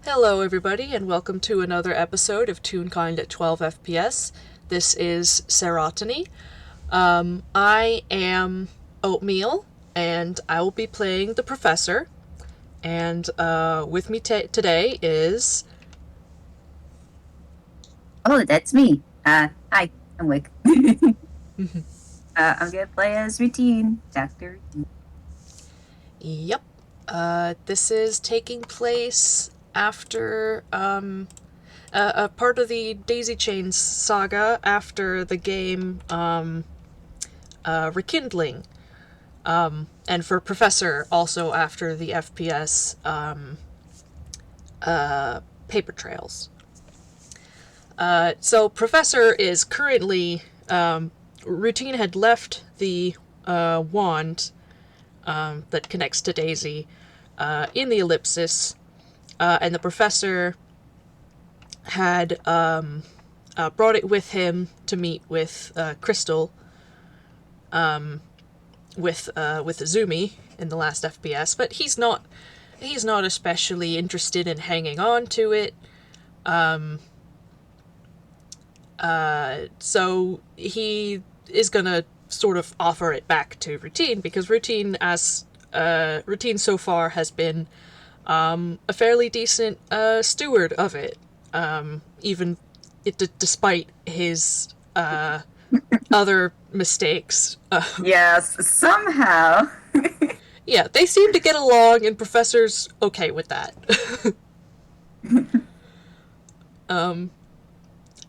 Hello, everybody, and welcome to another episode of Toonkind at 12 FPS. This is Serotiny. I am Oatmeal, and I will be playing the Professor. And with me today is. Oh, that's me. Hi, I'm Wick. I'm gonna play as Routine, Doctor. Yep. This is taking place after a part of the Daisy Chains saga after the game Rekindling. And for Professor, also after the FPS Paper Trails. So Professor is currently Routine had left the wand that connects to Daisy in the ellipsis, and the Professor had brought it with him to meet with Crystal, with Azumi in the last FPS, but he's not especially interested in hanging on to it. So he is gonna sort of offer it back to Routine, because Routine so far has been a fairly decent steward of it, even despite his other mistakes. Yes, somehow. Yeah, they seem to get along, and Professor's okay with that.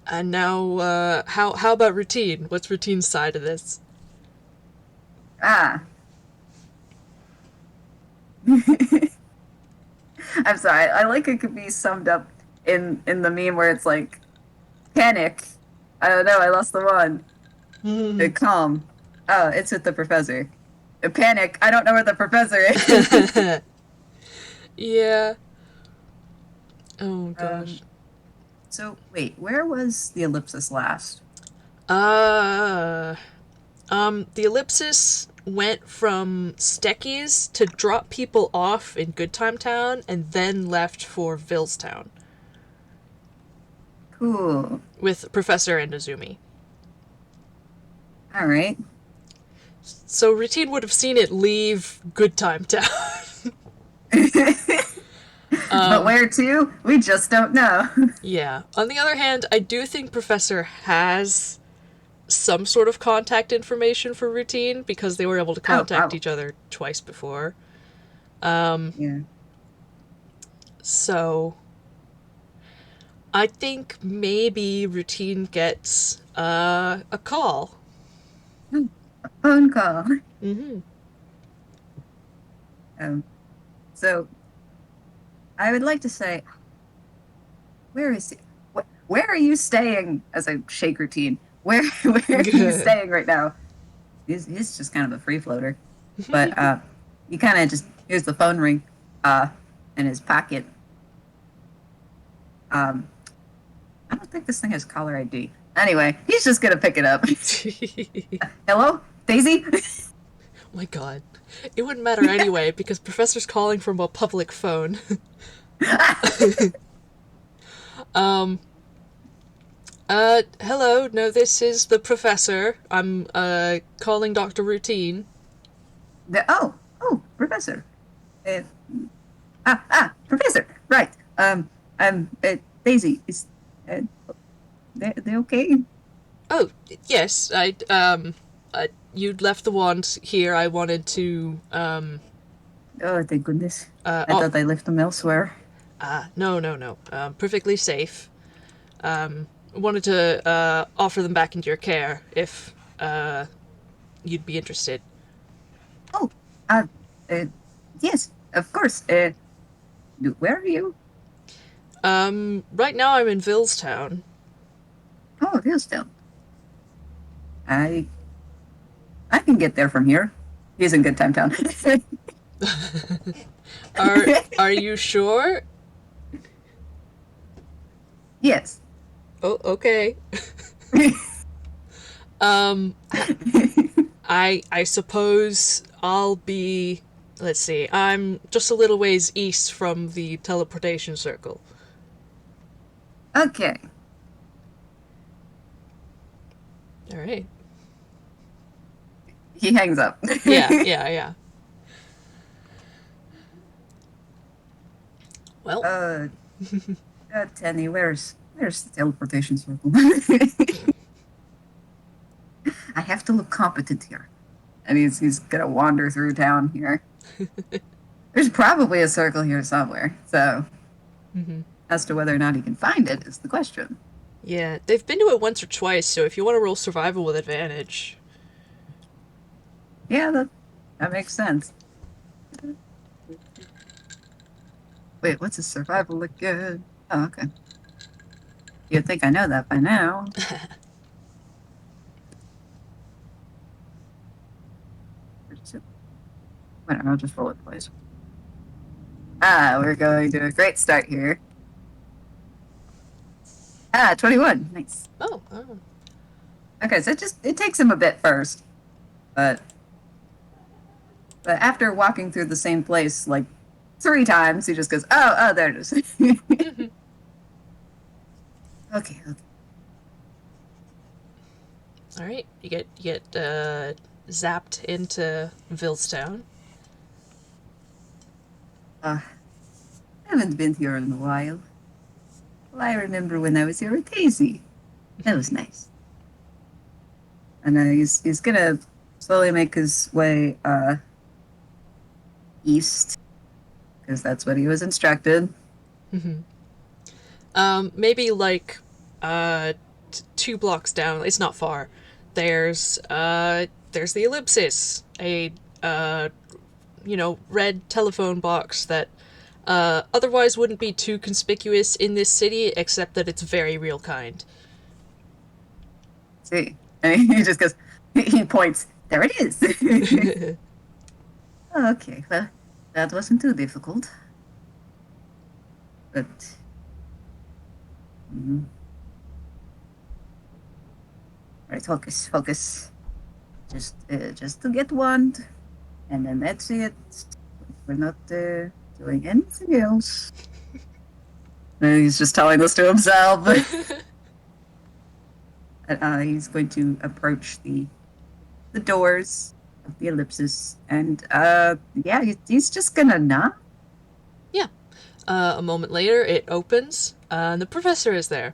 And now, how about Routine? What's Routine's side of this? Ah. I'm sorry. I like it could be summed up in the meme where it's like panic. I don't know. I lost the one. Calm. Oh, it's with the professor. Panic. I don't know where the professor is. Yeah. Oh gosh. So wait, where was the ellipsis last? The ellipsis went from Stecky's to drop people off in Goodtime Town, and then left for Villestown Cool. with Professor and Azumi. All right. So Routine would have seen it leave Goodtime Town. But where to? We just don't know. Yeah. On the other hand, I do think Professor has some sort of contact information for Routine, because they were able to contact each other twice before. Yeah. So I think maybe Routine gets a call. A phone call. Mm-hmm. So I would like to say, where is he? Where are you staying? As I shake Routine, where are you staying right now? He's just kind of a free floater, but you kind of just here's the phone ring, in his pocket. I don't think this thing has caller ID. Anyway, he's just gonna pick it up. Hello, Daisy. Oh my god. It wouldn't matter anyway, because Professor's calling from a public phone. Hello, no, this is the Professor. I'm, calling Dr. Routine. Professor. Uh, Professor. Right. Daisy. Is they okay? Oh, yes, you'd left the wand here. I wanted to, Oh, thank goodness. I thought I left them elsewhere. no. Perfectly safe. Wanted to, offer them back into your care, if, you'd be interested. Oh, yes, of course. Where are you? Right now I'm in Villestown. Oh, Hillsdale. I can get there from here. He's in Good Time Town. Are you sure? Yes. Oh, okay. I suppose I'll be Let's see. I'm just a little ways east from the teleportation circle. Okay. All right. He hangs up. Yeah, yeah, yeah. Well, uh, Tenny, where's the teleportation circle? I have to look competent here. And he's gonna wander through town here. There's probably a circle here somewhere. So as to whether or not he can find it is the question. yeah, they've been to it once or twice, so if you want to roll survival with advantage. Yeah, that makes sense. Wait, what's his survival look good? Oh, okay. You'd think I know that by now. Whatever, I'll just roll it, please. We're going to a great start here. 21. Nice. Oh, oh. Okay, so it takes him a bit first. But after walking through the same place like 3 times, he just goes, oh, there it is. Okay. All right. You get zapped into Villestown. I haven't been here in a while. Well, I remember when I was here with Daisy. That was nice. And he's gonna slowly make his way east, because that's what he was instructed. Maybe like 2 blocks down. It's not far. There's the ellipsis, a red telephone box that otherwise wouldn't be too conspicuous in this city, except that it's very real kind. See, and he just goes. He points. There it is. Okay, well, that wasn't too difficult. But right, focus. Just to get one, and then that's it. We're not doing anything else. And he's just telling this to himself. He's going to approach the doors of the ellipsis, and yeah, he's just gonna knock. Yeah. A moment later, it opens, and the professor is there.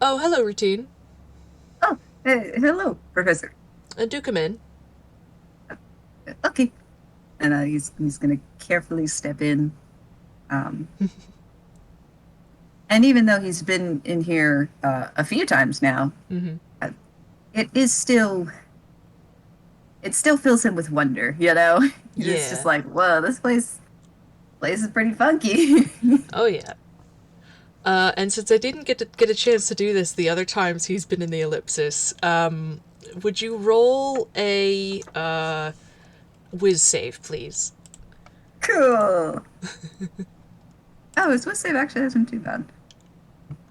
Oh, hello, Rutin. Oh, hello, Professor. Do come in. Okay, and he's gonna carefully step in. And even though he's been in here a few times now, it still fills him with wonder. Yeah. It's just like, whoa, this place is pretty funky. Oh yeah. And since I didn't get a chance to do this the other times he's been in the ellipsis, would you roll a whiz save, please? Cool. Oh, his whiz save actually hasn't been too bad.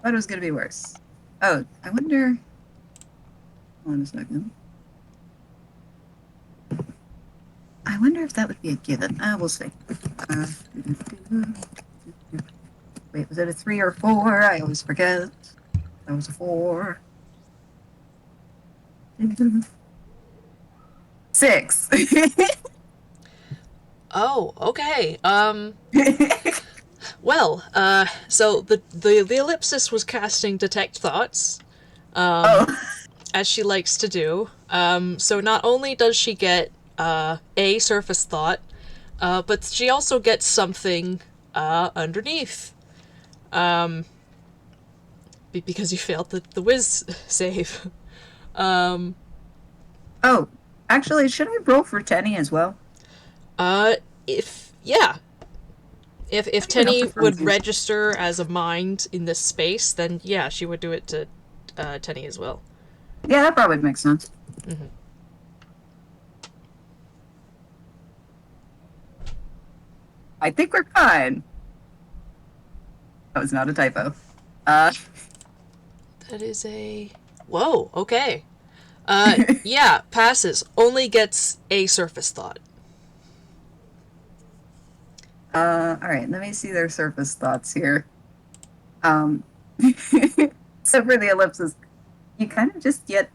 Thought it was gonna be worse. Oh, I wonder. Hold on a second. I wonder if that would be a given. We'll see. Wait, was it a 3 or 4? I always forget. That was a 4. 6. Oh, okay. Well, so the ellipsis was casting detect thoughts, as she likes to do. So not only does she get a surface thought, but she also gets something underneath. Because you failed the whiz save. Oh, actually, should I roll for Tenny as well? If Tenny would register as a mind in this space, then yeah, she would do it to Tenny as well. Yeah, that probably makes sense. I think we're fine. That was not a typo. That is a... Whoa, okay. Yeah, passes. Only gets a surface thought. All right, let me see their surface thoughts here. Um, so for the ellipsis, you kind of just get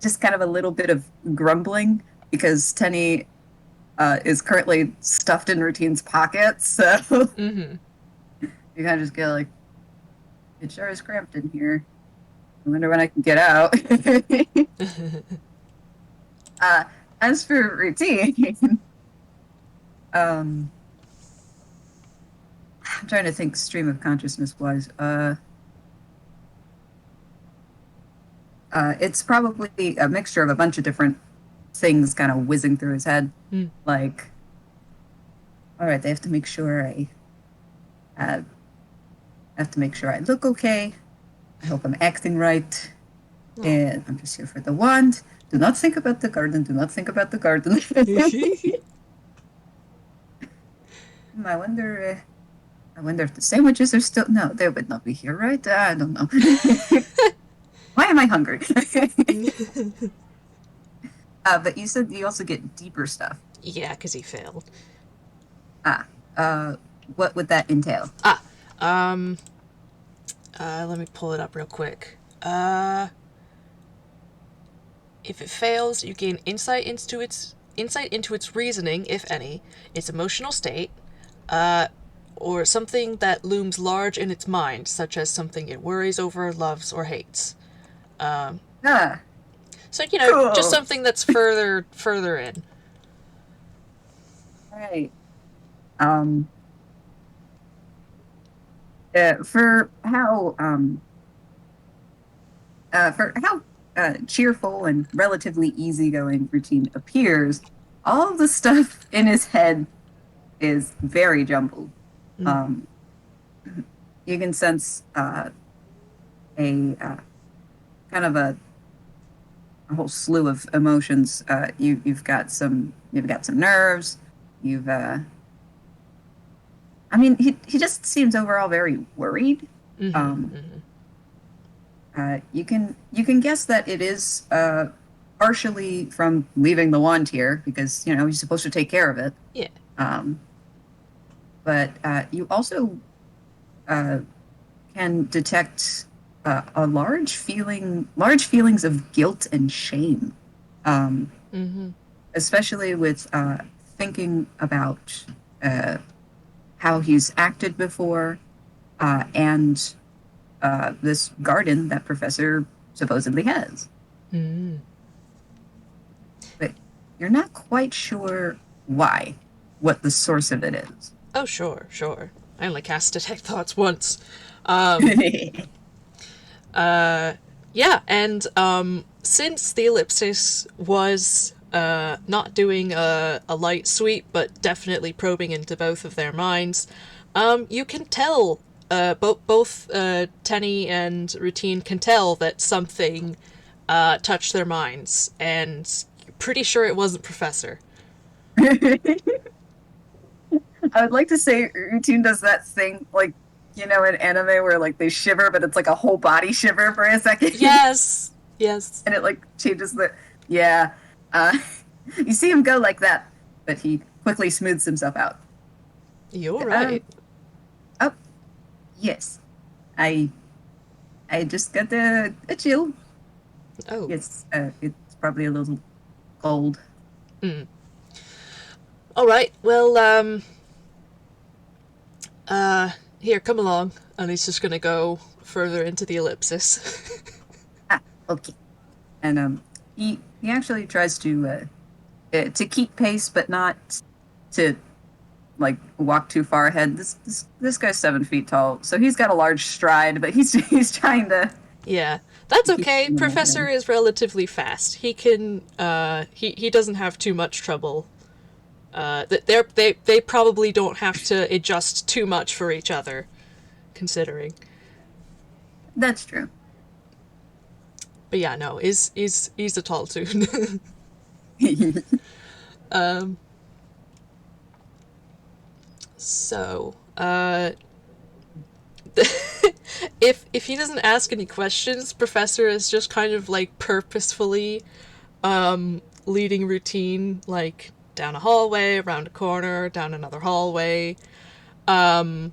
just kind of a little bit of grumbling because Tenny is currently stuffed in Routine's pocket. So Mm-hmm. you kind of just get like, it sure is cramped in here. I wonder when I can get out. uh, as for Routine, um, I'm trying to think stream of consciousness wise. It's probably a mixture of a bunch of different things kind of whizzing through his head. Mm. Like, all right, they have to make sure uh, have to make sure I look okay. I hope I'm acting right. Oh. And I'm just here for the wand. Do not think about the garden. Do not think about the garden. I wonder. I wonder if the sandwiches are still. No, they would not be here, right? I don't know. Why am I hungry? But you said you also get deeper stuff. Yeah, because he failed. What would that entail? Um, let me pull it up real quick. If it fails, you gain insight into its reasoning, if any, its emotional state, or something that looms large in its mind, such as something it worries over, loves, or hates. Ah, So just cool. something that's further in. All right. Um, for how cheerful and relatively easygoing Routine appears, all of the stuff in his head is very jumbled. Mm. Um, you can sense a kind of a whole slew of emotions. You've got some nerves. You've I mean, he just seems overall very worried. Mm-hmm. Um, Mm-hmm. you can guess that it is partially from leaving the wand here because he's supposed to take care of it. Yeah. Um, but you also uh, can detect large feelings of guilt and shame, um, Mm-hmm. especially with thinking about how he's acted before and this garden that Professor supposedly has. Mm-hmm. But you're not quite sure why, what the source of it is. Oh, sure. I only cast Detect Thoughts once. Yeah, and since the ellipsis was not doing a light sweep, but definitely probing into both of their minds, you can tell, both Tenny and Routine can tell that something touched their minds, and pretty sure it wasn't Professor. I would like to say Routine does that thing like in anime where like they shiver, but it's like a whole body shiver for a second, Yes. and it like changes the yeah. Uh, you see him go like that, but he quickly smooths himself out. You're Uh, right. oh yes, I I just got a chill. Oh. It's probably a little cold. Mm. All right. Well, here, come along. And he's just gonna go further into the ellipsis. Ah, okay. And he actually tries to keep pace, but not to like walk too far ahead. This guy's 7 feet tall, so he's got a large stride, but he's trying Yeah, that's to keep okay. moving Professor ahead. is relatively fast. He can, he doesn't have too much trouble. They probably don't have to adjust too much for each other, considering. That's true. But yeah, no, he's a tall tune. um, so, if he doesn't ask any questions, Professor is just kind of like purposefully leading Routine like down a hallway, around a corner, down another hallway, until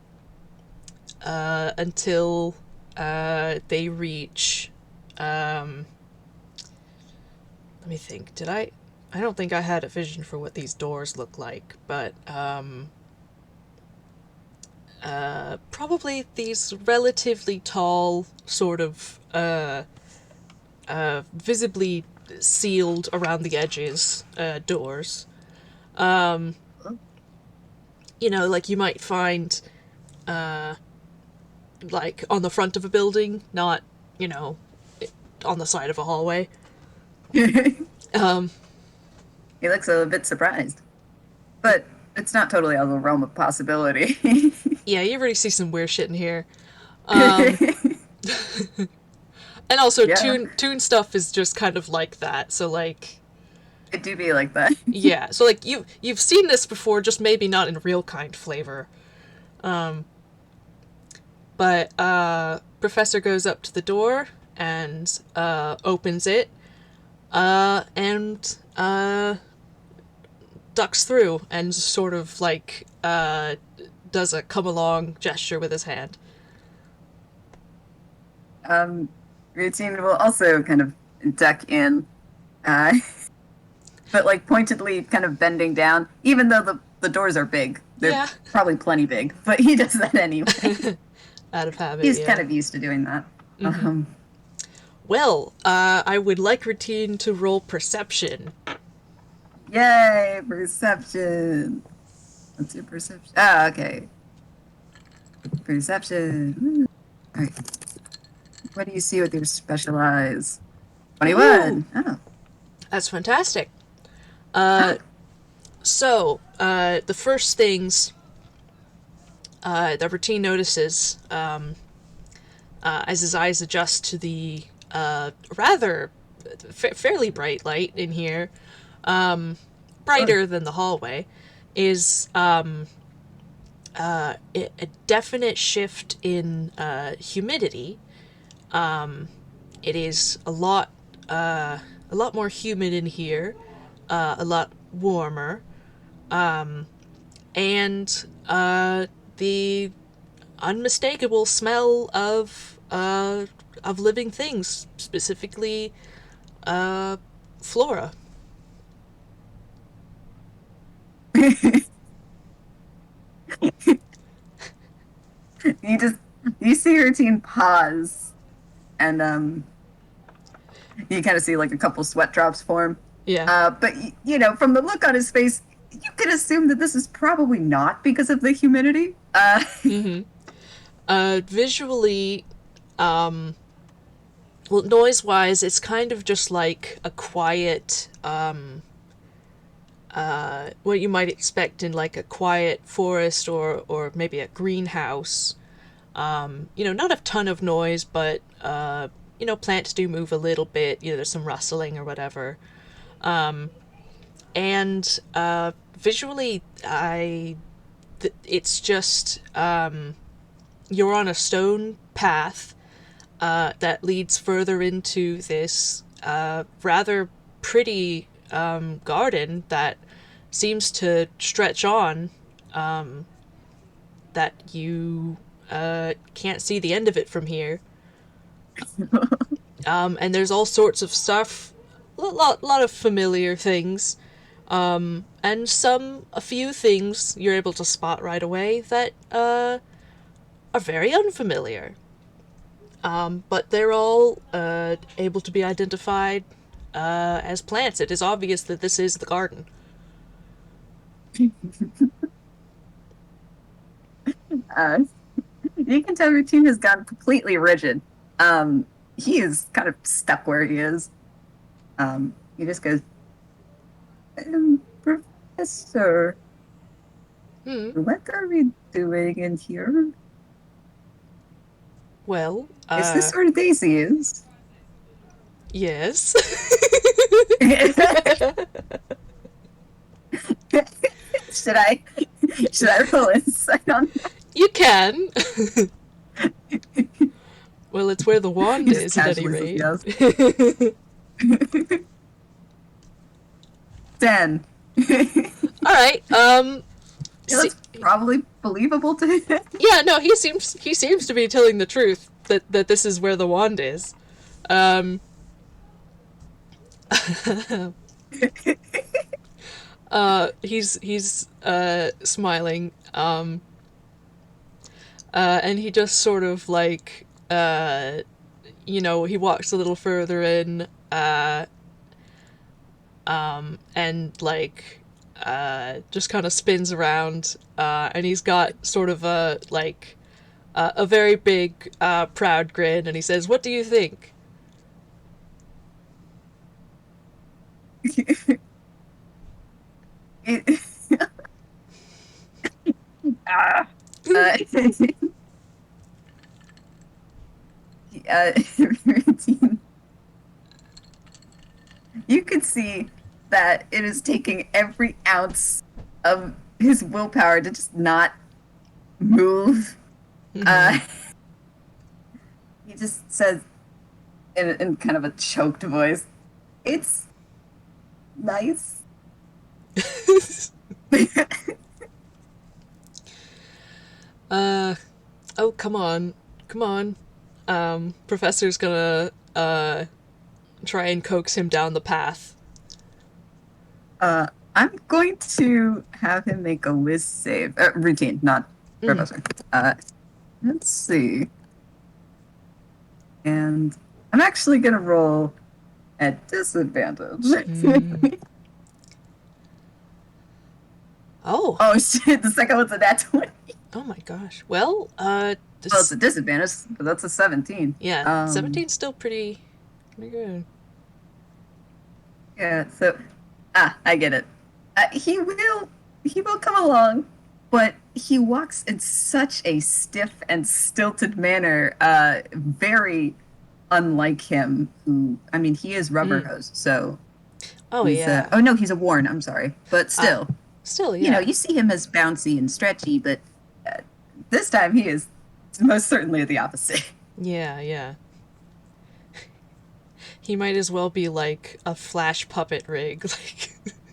they reach. Let me think. Did I? I don't think I had a vision for what these doors look like, but probably these relatively tall, sort of visibly sealed around the edges doors. You know, like you might find like on the front of a building, not, you know, on the side of a hallway. He looks a bit surprised, but it's not totally out of the realm of possibility. Yeah, you already see some weird shit in here. And also, Yeah, Toon stuff is just kind of like that. So like, it do be like that. yeah. So like, you've seen this before, just maybe not in real kind flavor. But Professor goes up to the door and opens it, and ducks through and sort of like does a come along gesture with his hand. Routine will also kind of duck in, uh, but like pointedly kind of bending down, even though the doors are big. They're Yeah. probably plenty big, but he does that anyway. Out of habit, He's yeah. kind of used to doing that. Well, I would like Routine to roll perception. Yay, perception. What's your perception? Ah, okay. Perception. Woo. All right. What do you see with your special eyes? 21. Oh. That's fantastic. Oh. So, the first things that Routine notices as his eyes adjust to the rather fairly bright light in here, brighter than the hallway, is a definite shift in humidity. It is a lot more humid in here, a lot warmer, and the unmistakable smell of living things, specifically flora. You see Routine pause, and you kind of see like a couple sweat drops form. Yeah. But you know, from the look on his face, you could assume that this is probably not because of the humidity. Visually, well, noise-wise, it's kind of just like a quiet, what you might expect in like a quiet forest or maybe a greenhouse. You know, not a ton of noise, but, you know, plants do move a little bit. You know, there's some rustling or whatever. And visually, it's just, you're on a stone path that leads further into this rather pretty garden that seems to stretch on, that you can't see the end of it from here. And there's all sorts of stuff, lot of familiar things, and a few things you're able to spot right away that are very unfamiliar. But they're all able to be identified as plants. It is obvious that this is the garden. You can tell Routine has gone completely rigid. He is kind of stuck where he is. He just goes, Professor, what are we doing in here? Well, Is this where Daisy is? yes. should I roll insight on that? You can. Well, it's where the wand He just is, at any casually rate. says yes. 10. All right. Yeah, that's probably believable to him. Yeah, no, he seems to be telling the truth that this is where the wand is. Um, he's smiling, and he just sort of like he walks a little further in, and like just kind of spins around, and he's got sort of a very big proud grin, and he says, "What do you think?" It, ah, uh, routine. You could see that it is taking every ounce of his willpower to just not move. Mm-hmm. Uh, he just says in kind of a choked voice, "It's nice." uh, oh, come on, come on. Professor's gonna try and coax him down the path. Uh, I'm going to have him make a whiz save. Routine, not Mm. professor. Let's see. And I'm actually going to roll at disadvantage. Mm. Oh, Oh, shit. The second one's a nat 20. oh my gosh. Well, Well, it's a this, disadvantage, but that's a 17. yeah, 17's still pretty good. Yeah, so I get it. He will come along, but he walks in such a stiff and stilted manner, very unlike him. Who, I mean, he is rubber Mm. hose, so Oh he's yeah. oh no, he's a Warren. I'm sorry, but Ah, still, still yeah. you see him as bouncy and stretchy, but uh, this time he is most certainly the opposite. Yeah, yeah. He might as well be like a flash puppet rig.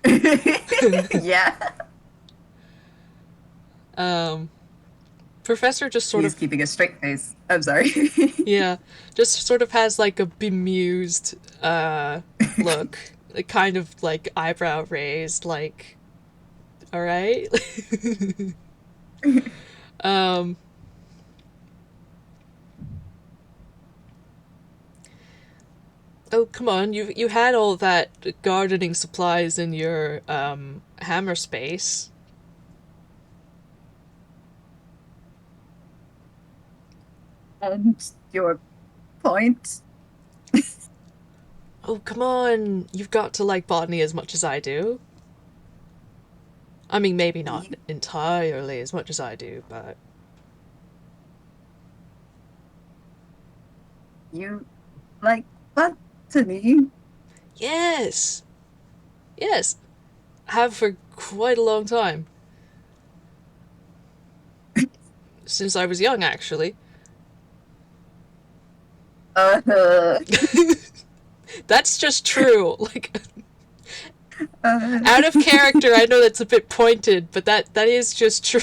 Like, Yeah, um, Professor just sort he's of, keeping a straight face. I'm sorry. yeah, just sort of has like a bemused look, kind of like eyebrow raised, like, all right. um, oh come on, you had all that gardening supplies in your hammer space. And your point. Oh come on, you've got to like botany as much as I do. I mean, maybe not You, entirely as much as I do, but you like botany. yes, yes, have for quite a long time since I was young, actually. Uh, That's just true. Like, uh, out of character, I know that's a bit pointed, but that is just true.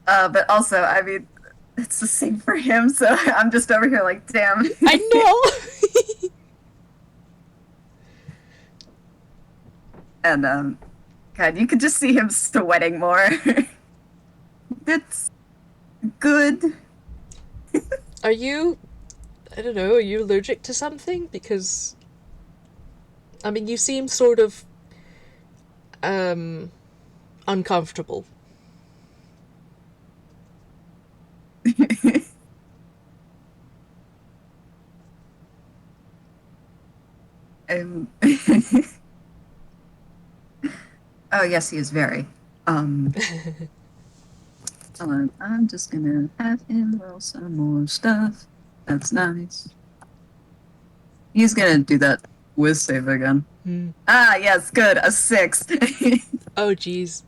but also, I mean, it's the same for him, so I'm just over here like, damn. I know. And God, you could just see him sweating more. That's good. Are you? I don't know. Are you allergic to something? Because I mean, you seem sort of um uncomfortable. um, oh yes, he is very. Um, Hold on, I'm just gonna have him roll some more stuff. That's nice. He's gonna do that whiz save again. Hmm. Ah, yes, good. A 6. Oh, geez.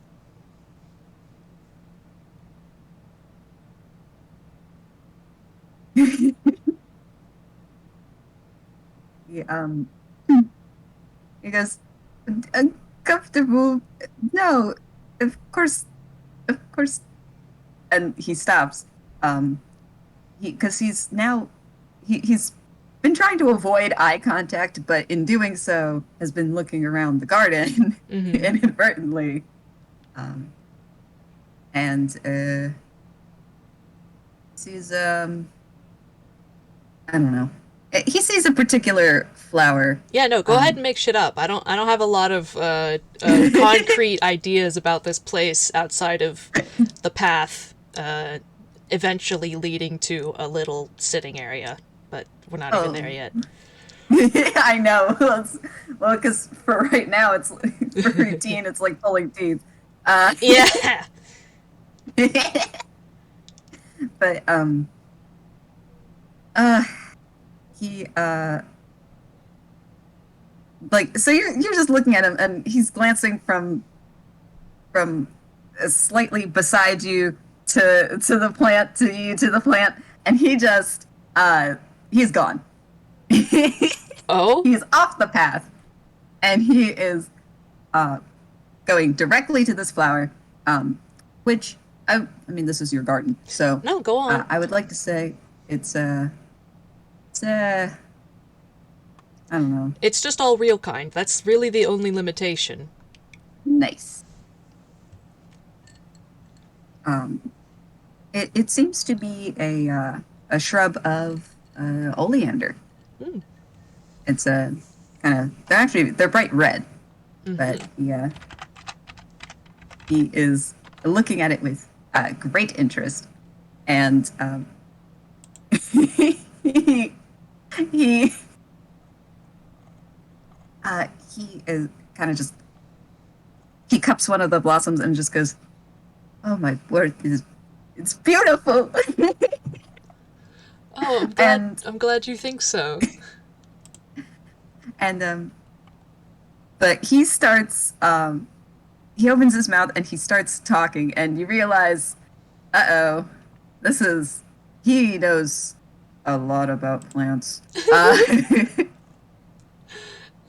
He, He goes, uncomfortable. No, of course. And he stops. Because he's been trying to avoid eye contact, but in doing so has been looking around the garden Mm-hmm. inadvertently. Um, and sees I don't know. He sees a particular flower. Yeah, no, go ahead Um, and make shit up. I don't have a lot of concrete ideas about this place outside of the path eventually leading to a little sitting area, but we're not even there oh, yet. I know. Well, because for right now, it's for routine. It's like pulling teeth. Uh, Yeah. but uh, he like so you're just looking at him, and he's glancing from slightly beside you to the plant to you to the plant, and he just he's gone. Oh? He's off the path, and he is uh going directly to this flower, which I mean, this is your garden, so No, go on. I would like to say it's it's I don't know, It's just all real kind. That's really the only limitation. nice. Um, it seems to be a shrub of oleander. Mm. It's a kind of they're bright red, but yeah, he is looking at it with great interest, and he he he is kind of just he cups one of the blossoms and just goes, "Oh my word, it's beautiful." Oh, and I'm glad you think so. and but he starts he opens his mouth and he starts talking, and you realize, uh-oh, this is he knows a lot about plants.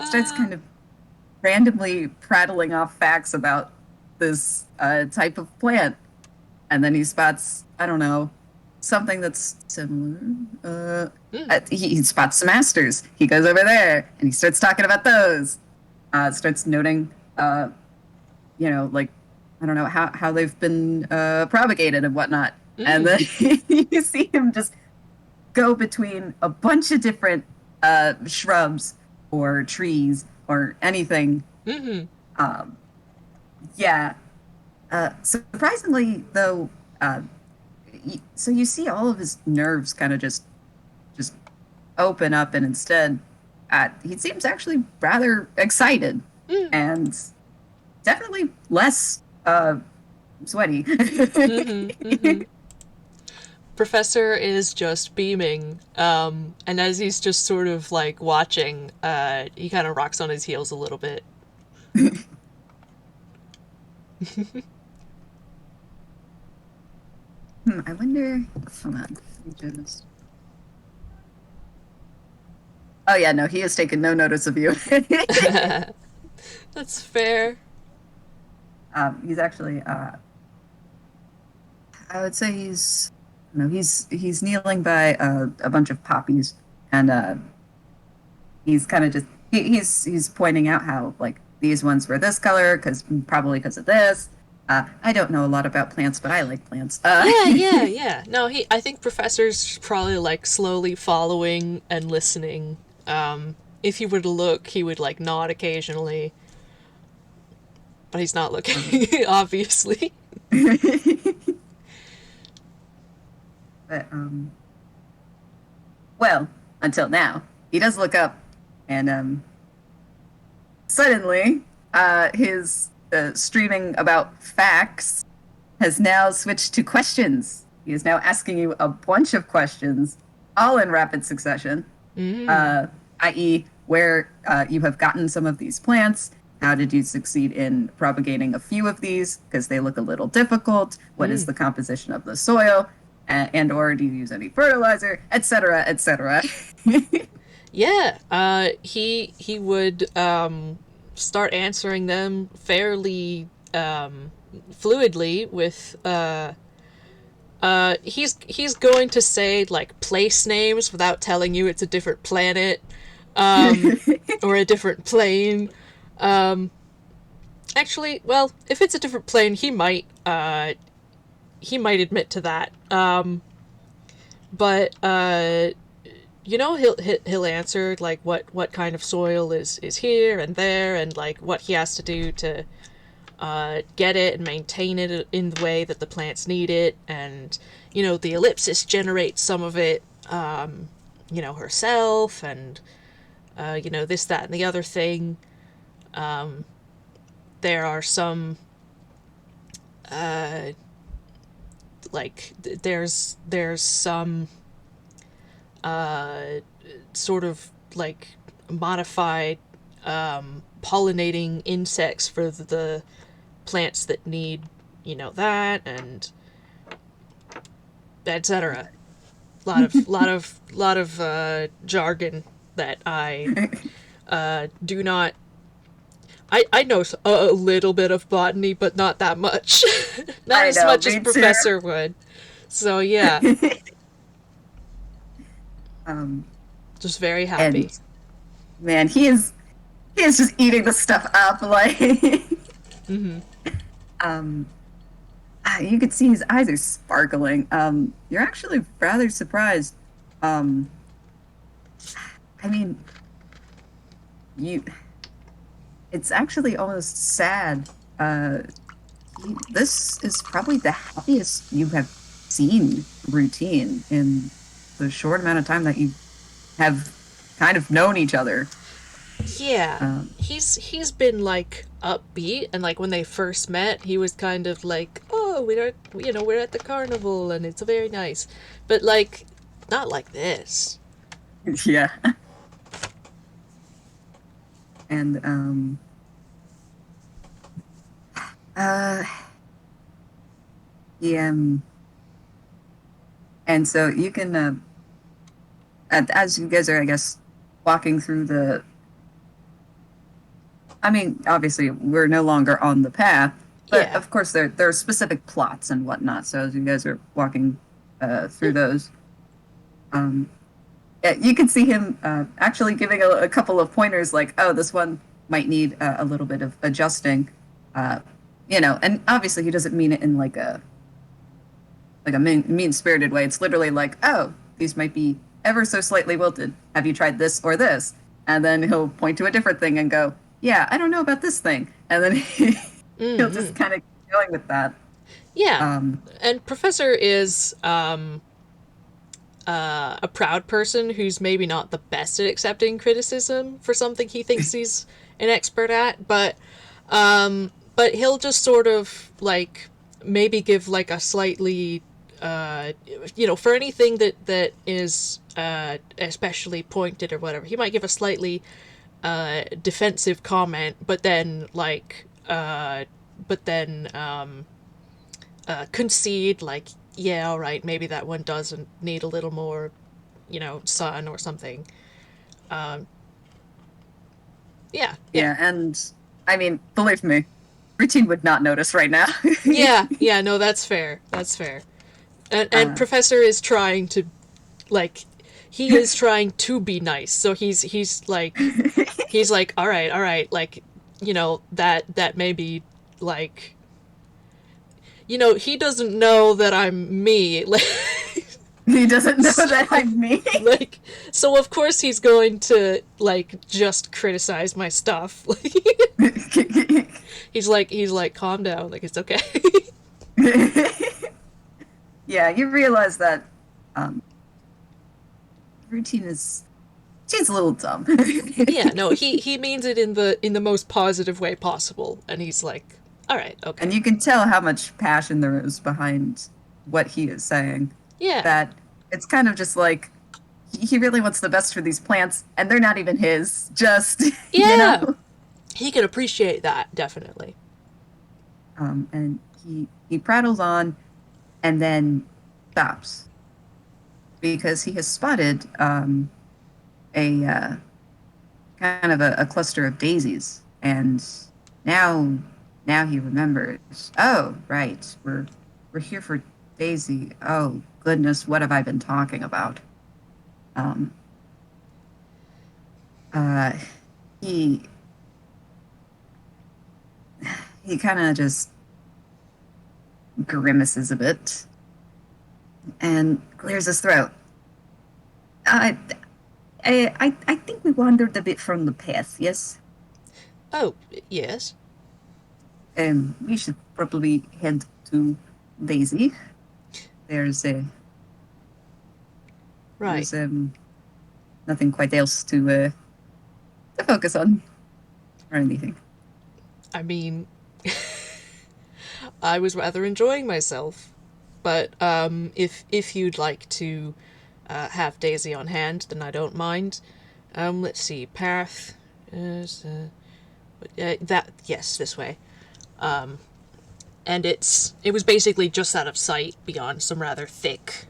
Starts Uh, kind of randomly prattling off facts about this type of plant, and then he spots, I don't know, something that's similar. He spots some asters. He goes over there and he starts talking about those. Starts noting, like, I don't know how they've been propagated and whatnot. And then you see him just go between a bunch of different shrubs or trees or anything. Um, yeah. Surprisingly, though, so you see all of his nerves kind of just open up, and instead, he seems actually rather excited and definitely less sweaty. Professor is just beaming, and as he's just sort of like watching, he kind of rocks on his heels a little bit. I wonder. Hold on. Let me do this. Oh yeah, no, he has taken no notice of you. That's fair. He's actually, I would say he's kneeling by a bunch of poppies, and he's kind of just he's pointing out how like these ones were this color because probably because of this. I don't know a lot about plants, but I like plants. Yeah, yeah, yeah. No, I think Professor's probably like slowly following and listening. If he were to look, he would like nod occasionally, but he's not looking, obviously. but well, until now, he does look up, and suddenly, his streaming about facts has now switched to questions. He is now asking you a bunch of questions, all in rapid succession, i.e., where you have gotten some of these plants. How did you succeed in propagating a few of these? Because they look a little difficult. What is the composition of the soil? And or do you use any fertilizer, etc., etc. Yeah, he would start answering them fairly fluidly with he's going to say like place names without telling you it's a different planet or a different plane. Actually, well, if it's a different plane, he might admit to that. But you know, he'll answer like what kind of soil is here and there, and like what he has to do to get it and maintain it in the way that the plants need it, and you know, the ellipsis generates some of it, you know, herself, and you know, this, that, and the other thing. There are some like there's some sort of like modified pollinating insects for the plants that need, you know, that, and etc. Lot of jargon that I do not. I know a little bit of botany, but not that much. Not I as know, much as me too. Professor would. So yeah, um, just very happy. and man, he is just eating the stuff up. Like, um, you could see his eyes are sparkling. You're actually rather surprised. Um, I mean, you. It's actually almost sad. This is probably the happiest you have seen Routine in the short amount of time that you have kind of known each other. Yeah, Um, he's been like upbeat, and like when they first met, he was kind of like, oh, we're at the carnival, and it's very nice, but like not like this. yeah, and uh, yeah, and so you can, as you guys are, I guess, walking through the. I mean, obviously, we're no longer on the path, but Yeah. of course, there are specific plots and whatnot. So as you guys are walking through those, um, yeah, you can see him actually giving a couple of pointers, like, "Oh, this one might need a little bit of adjusting," uh, you know. And obviously, he doesn't mean it in like a mean spirited way. It's literally like, "Oh, these might be ever so slightly wilted. Have you tried this or this?" And then he'll point to a different thing and go, "Yeah, I don't know about this thing," and then he'll just kind of keep going with that. Yeah, Um, and Professor is a proud person who's maybe not the best at accepting criticism for something he thinks he's an expert at, but he'll just sort of like maybe give like a slightly you know, for anything that is especially pointed or whatever, he might give a slightly defensive comment, but then like but then concede like, yeah, all right, maybe that one doesn't need a little more, you know, sun or something. Um, yeah, yeah, yeah, and I mean, believe me, routine would not notice right now. yeah, yeah. No, that's fair. That's fair. And uh, Professor is trying to like, he is trying to be nice. So he's like, all right, like, you know, that may be like, you know, he doesn't know that I'm me. Like, he doesn't know that I'm me. like, so of course he's going to like just criticize my stuff. He's like calm down, like it's okay. Yeah, you realize that um, routine is she's a little dumb. Yeah, no, he means it in the most positive way possible, and he's like, all right, And okay. you can tell how much passion there is behind what he is saying. Yeah, That it's kind of just like he really wants the best for these plants, and they're not even his. Just you know, yeah, he can appreciate that definitely. and he prattles on, and then stops because he has spotted a kind of a cluster of daisies, And now, now he remembers. Oh, right. We're here for Daisy. Oh, goodness, what have I been talking about? Um, uh, he he kind of just grimaces a bit and clears his throat. I, I think we wandered a bit from the path. Yes. Oh, yes. We should probably head to Daisy. There's a Right. there's nothing quite else to focus on or anything. I mean, I was rather enjoying myself. But if you'd like to have Daisy on hand, then I don't mind. Let's see, path is that yes, this way. And it was basically just out of sight beyond some rather thick,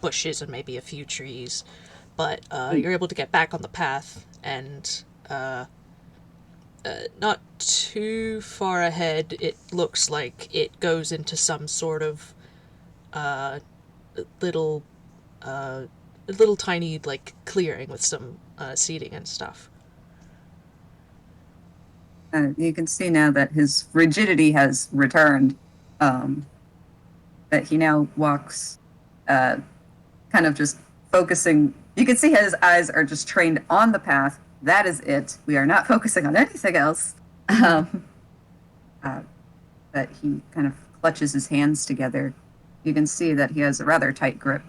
bushes and maybe a few trees. But you're able to get back on the path and not too far ahead. It looks like it goes into some sort of little little tiny like clearing with some seating and stuff. You can see now that his rigidity has returned. Um, that he now walks, uh, kind of just focusing. You can see his eyes are just trained on the path. That is it. We are not focusing on anything else. Uh, that he kind of clutches his hands together. You can see that he has a rather tight grip.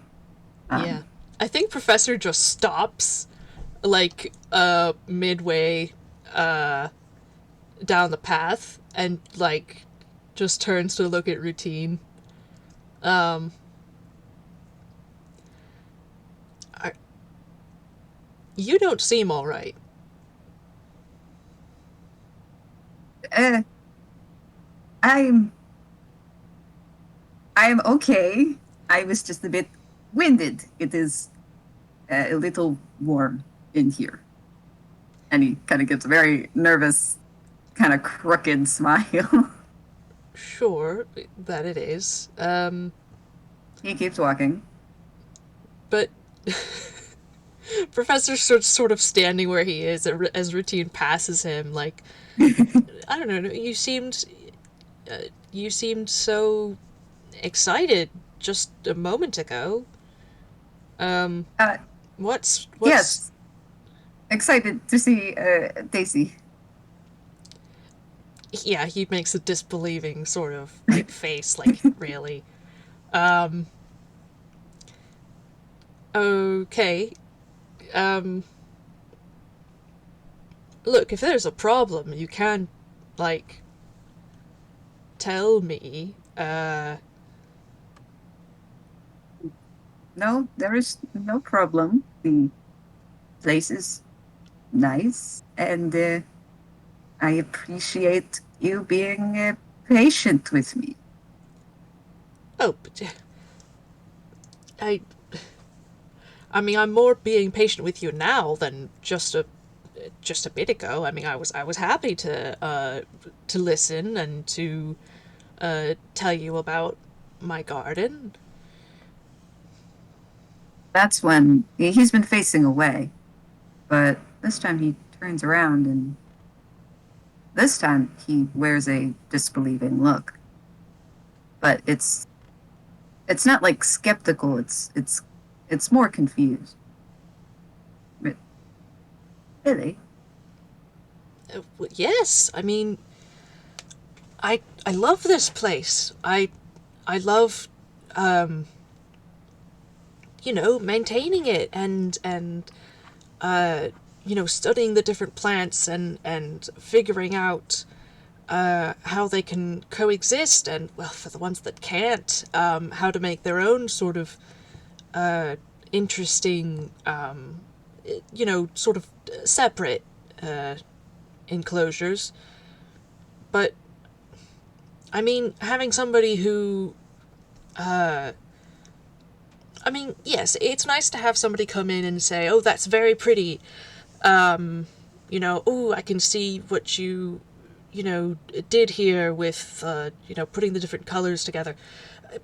Yeah. Um, I think Professor just stops like midway down the path and like just turns to look at Routine. Um I, you don't seem all right. uh, I'm I'm okay. I was just a bit winded. It is a little warm in here. And he kind of gets a very nervous, kind of crooked smile. Sure that it is. He keeps walking. But Professor's sort of standing where he is as Routine passes him. Like I don't know. You seemed so excited just a moment ago. Um, uh, what's yes, excited to see Daisy. yeah? He makes a disbelieving sort of like face. Like really. Um, okay. Um, look, if there's a problem, you can like tell me. No, there is no problem. The place is nice, and I appreciate you being patient with me. Oh, but I I mean, I'm more being patient with you now than just a bit ago. I mean, I was happy to listen and to tell you about my garden. That's when he's been facing away, but this time he turns around and this time he wears a disbelieving look. But it's not like skeptical. It's more confused. But really, Yes, I mean, I love this place. I love maintaining it and studying the different plants and figuring out how they can coexist, and well, for the ones that can't, how to make their own sort of interesting, sort of separate enclosures. But I mean, having somebody who, I mean, yes, it's nice to have somebody come in and say, "Oh, that's very pretty," oh, I can see what you did here with, putting the different colors together.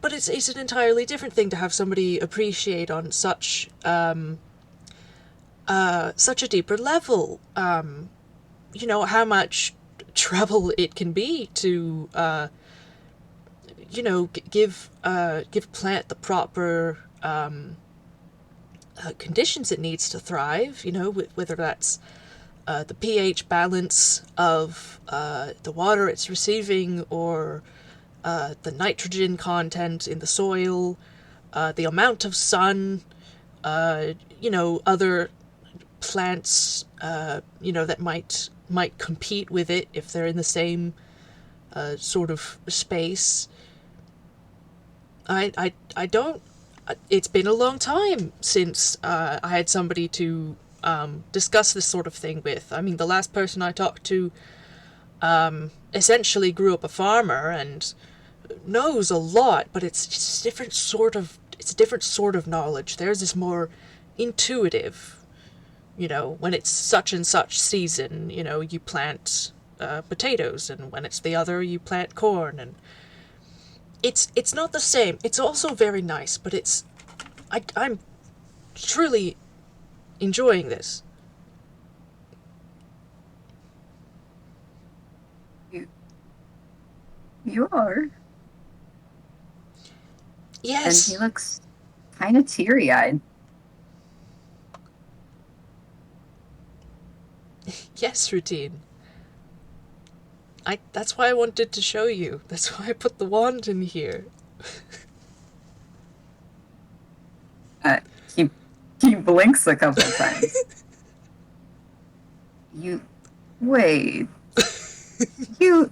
But it's an entirely different thing to have somebody appreciate on such a deeper level. How much trouble it can be to, give plant the proper conditions it needs to thrive. Whether that's the pH balance of the water it's receiving, or the nitrogen content in the soil, the amount of sun, other plants, that might compete with it if they're in the same sort of space. I don't. It's been a long time since I had somebody to discuss this sort of thing with. I mean, the last person I talked to essentially grew up a farmer and knows a lot, but it's a different sort of knowledge. Theirs is more intuitive. When it's such and such season, you plant potatoes, and when it's the other, you plant corn, and it's not the same. It's also very nice, but I'm truly enjoying this. You, you are. And he Yes, looks kind of teary-eyed. yes, Routine. That's why I wanted to show you. That's why I put the wand in here. Uh, he he blinks a couple times. You wait. You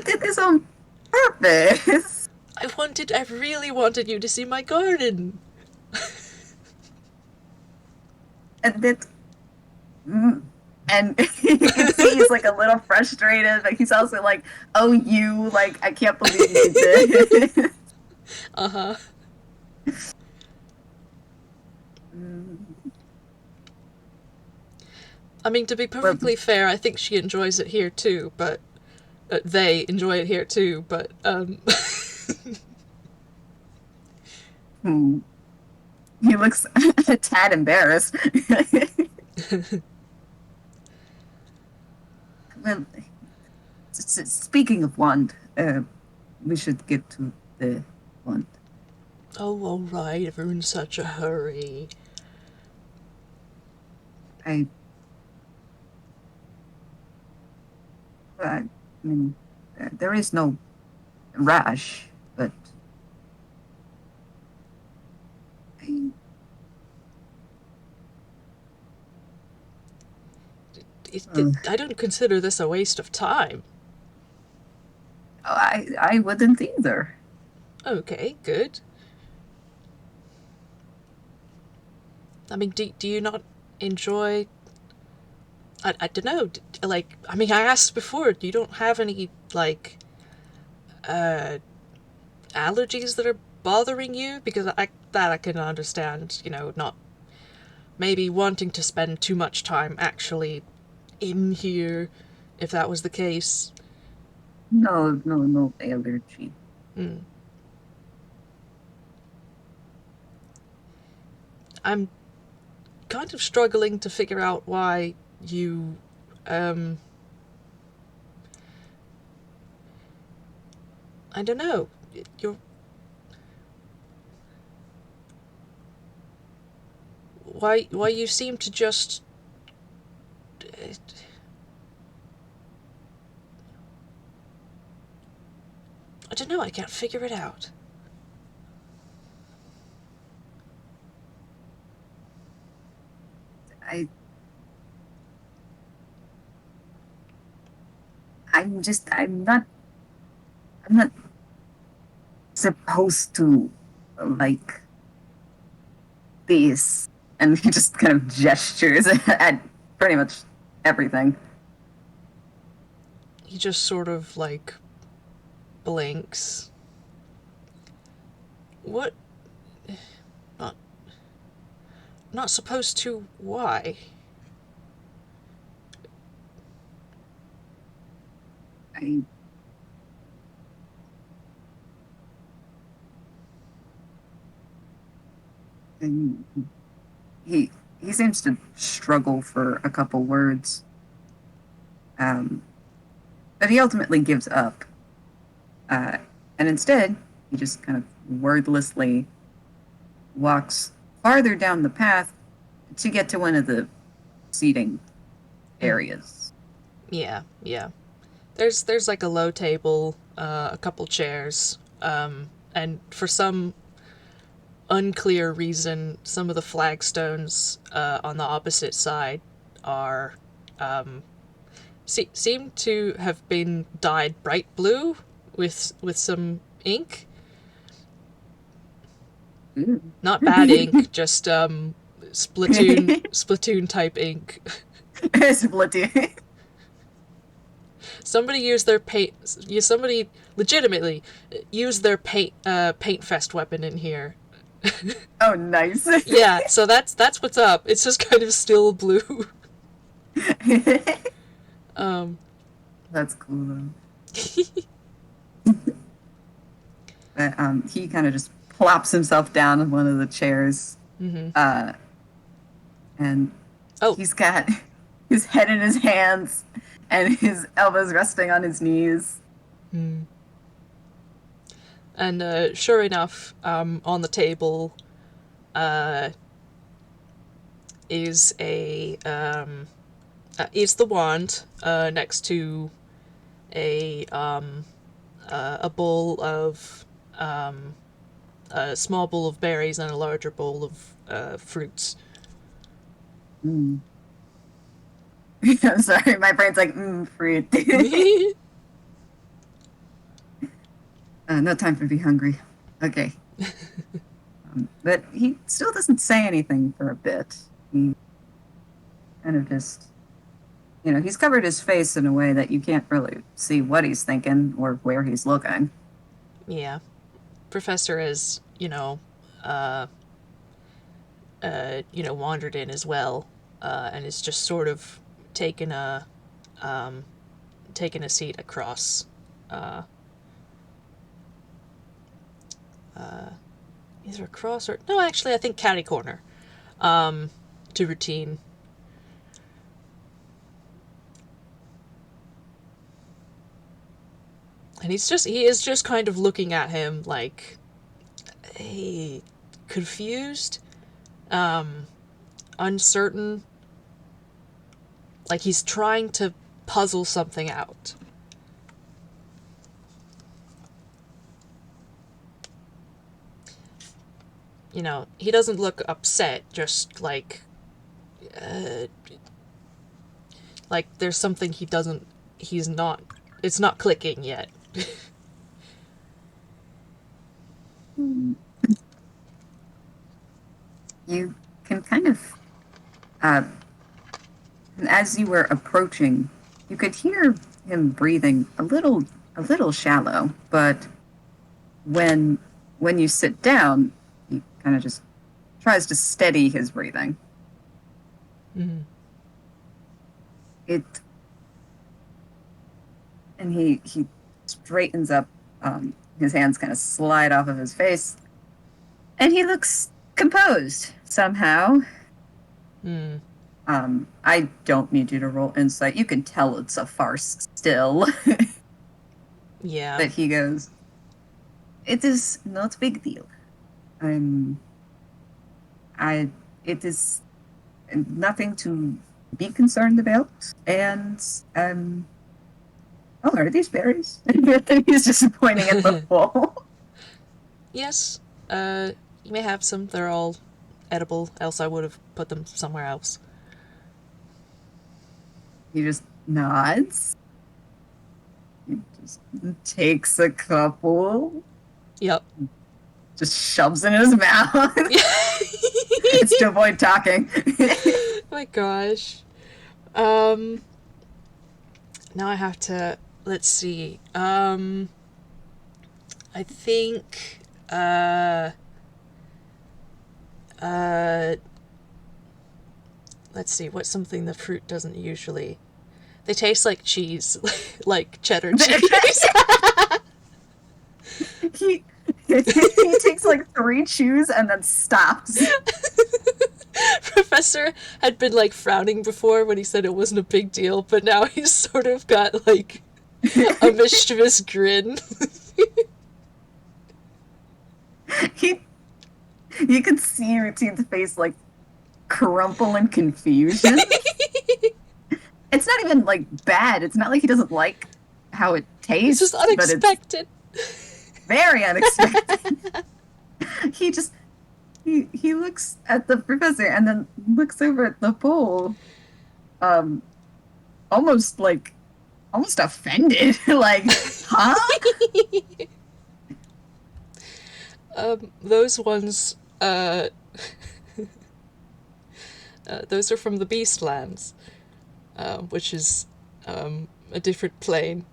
did this on purpose. I really wanted you to see my garden. And that mm, and you can see he's like a little frustrated, but he's also like, "Oh, you like I can't believe you did." Uh-huh. I mean, to be Well, perfectly fair, I think she enjoys it here too, but they enjoy it here too, but hmm, he looks a tad embarrassed. Well, speaking of wand, we should get to the wand. oh, all right, if we're in such a hurry. I, I mean, there is no rush, but I, uh, I don't consider this a waste of time. I wouldn't either. Okay, good. I mean, do you not enjoy? I don't know. Like, I mean, I asked before. You don't have any like uh, allergies that are bothering you? Because I can understand. Not maybe wanting to spend too much time actually in here, if that was the case. No, no, no allergy. Mm. I'm kind of struggling to figure out why you um I don't know. You're why you seem to just I don't know, I can't figure it out. I, I'm not supposed to like this. And he just kind of gestures at pretty much everything. He just sort of like blinks. What? Not not supposed to? Why? I and he he seems to struggle for a couple words, um, but he ultimately gives up, uh, and instead he just kind of wordlessly walks farther down the path to get to one of the seating areas. Yeah, yeah. There's like a low table, a couple chairs, and for some unclear reason, some of the flagstones on the opposite side are seem to have been dyed bright blue with some ink. Ooh. Not bad ink, just Splatoon type ink. Splatoon. Somebody used their paint. Somebody legitimately used their paint fest weapon in here. Oh, nice. Yeah, so that's what's up. It's just kind of still blue. um, That's cool though. But he kind of just plops himself down in one of the chairs, and oh, he's got his head in his hands and his elbows resting on his knees. and sure enough, on the table is is the wand next to a bowl of a small bowl of berries and a larger bowl of fruits. Mm. I'm sorry, my brain's like, fruit. No time for be hungry. Okay. But he still doesn't say anything for a bit. He kind of just, he's covered his face in a way that you can't really see what he's thinking or where he's looking. Yeah, Professor has wandered in as well, and is just sort of taken a taken a seat across. Either across or no, actually, I think catty corner. To Routine. And he is just kind of looking at him like, hey, confused, uncertain, like he's trying to puzzle something out. He doesn't look upset, just uh, like there's something it's not clicking yet. You can kind of, uh, as you were approaching, you could hear him breathing a little shallow. But when when you sit down, he kind of just tries to steady his breathing. It and he straightens up. His hands kind of slide off of his face, and he looks composed somehow. I don't need you to roll insight. You can tell it's a farce still. Yeah. But he goes, "It is not a big deal. I'm, I, it is nothing to be concerned about. And, oh, are these berries?" He's just pointing at the wall. Yes. You may have some. They're all edible, else I would have put them somewhere else. He just nods. He just takes a couple. Yep. Just shoves in his mouth. It's to avoid talking. My gosh. Now I have to. Let's see. I think. Let's see. What's something the fruit doesn't usually. They taste like cheese, like cheddar cheese. he he takes like 3 chews and then stops. Professor had been like frowning before when he said it wasn't a big deal, but now he's sort of got like a mischievous grin. he You can see Routine's face like crumple in confusion. It's not even like bad. It's not like he doesn't like how it It's tastes, just unexpected. but it's very unexpected. he just he looks at the professor and then looks over at the bowl, um, almost offended. Like, huh? Those ones, those are from the Beastlands, which is a different plane.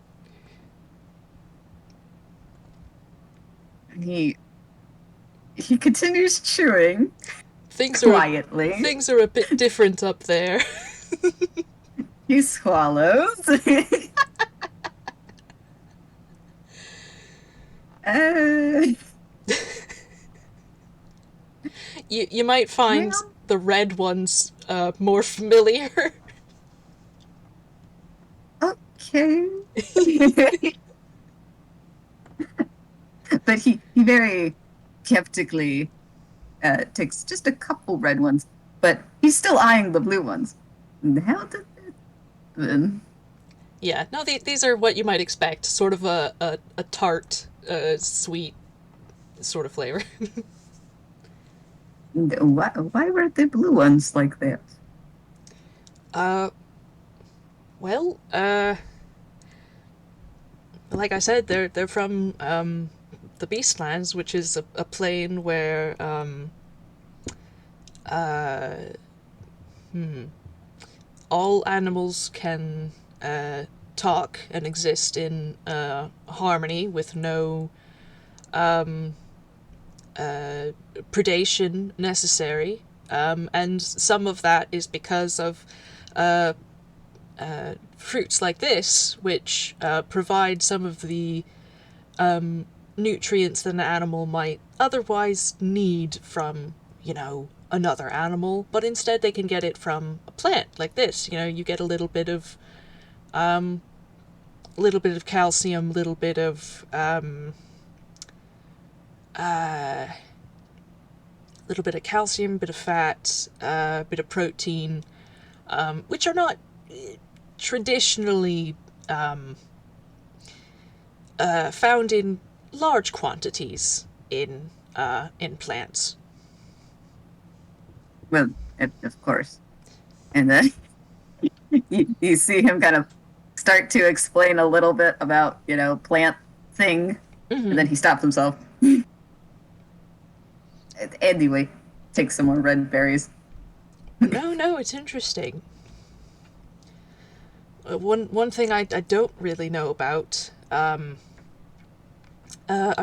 He continues chewing Things quietly. Things are a bit different up there. He swallows. uh, You might find well, the red ones more familiar. okay. But he very skeptically takes just a couple red ones, but he's still eyeing the blue ones. How did that happen? Yeah, no, these are what you might expect. Sort of a tart, sweet sort of flavor. Why were the blue ones like that? Uh, well, like I said, they're from the Beastlands, which is a plane where uh, all animals can talk and exist in harmony with no predation necessary, and some of that is because of fruits like this, which provide some of the nutrients that an animal might otherwise need from, another animal, but instead they can get it from a plant like this. You get a little bit of calcium, little bit of bit of fat, bit of protein, which are not traditionally found in large quantities in plants. Well, of course. And then you see him kind of start to explain a little bit about, plant thing, and then he stops himself. Anyway, take some more red berries. No, it's interesting. One thing I don't really know about are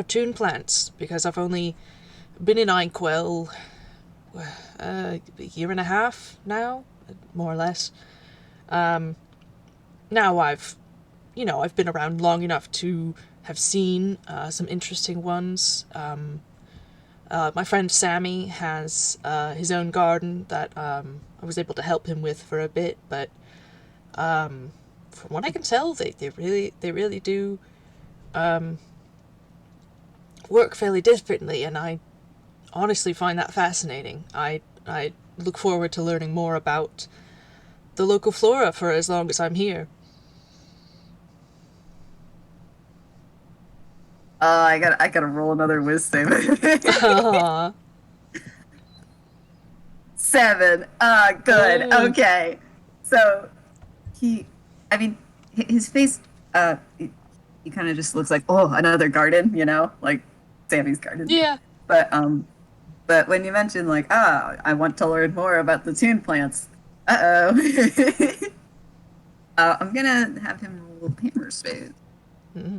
tune plants, because I've only been in Inkwell a year and a half now, more or less. Now I've been around long enough to have seen some interesting ones. My friend Sammy has his own garden that I was able to help him with for a bit, but from what I can tell, they really do work fairly differently, and I honestly find that fascinating. I look forward to learning more about the local flora for as long as I'm here. I gotta roll another wisdom. Aww. 7. Good. Oh. Okay. So his face, he kind of just looks like, oh, another garden, like Sammy's garden. Yeah. But when you mention like, I want to learn more about the tune plants. Uh-oh. I'm gonna have him roll hammer space. Mm-hmm.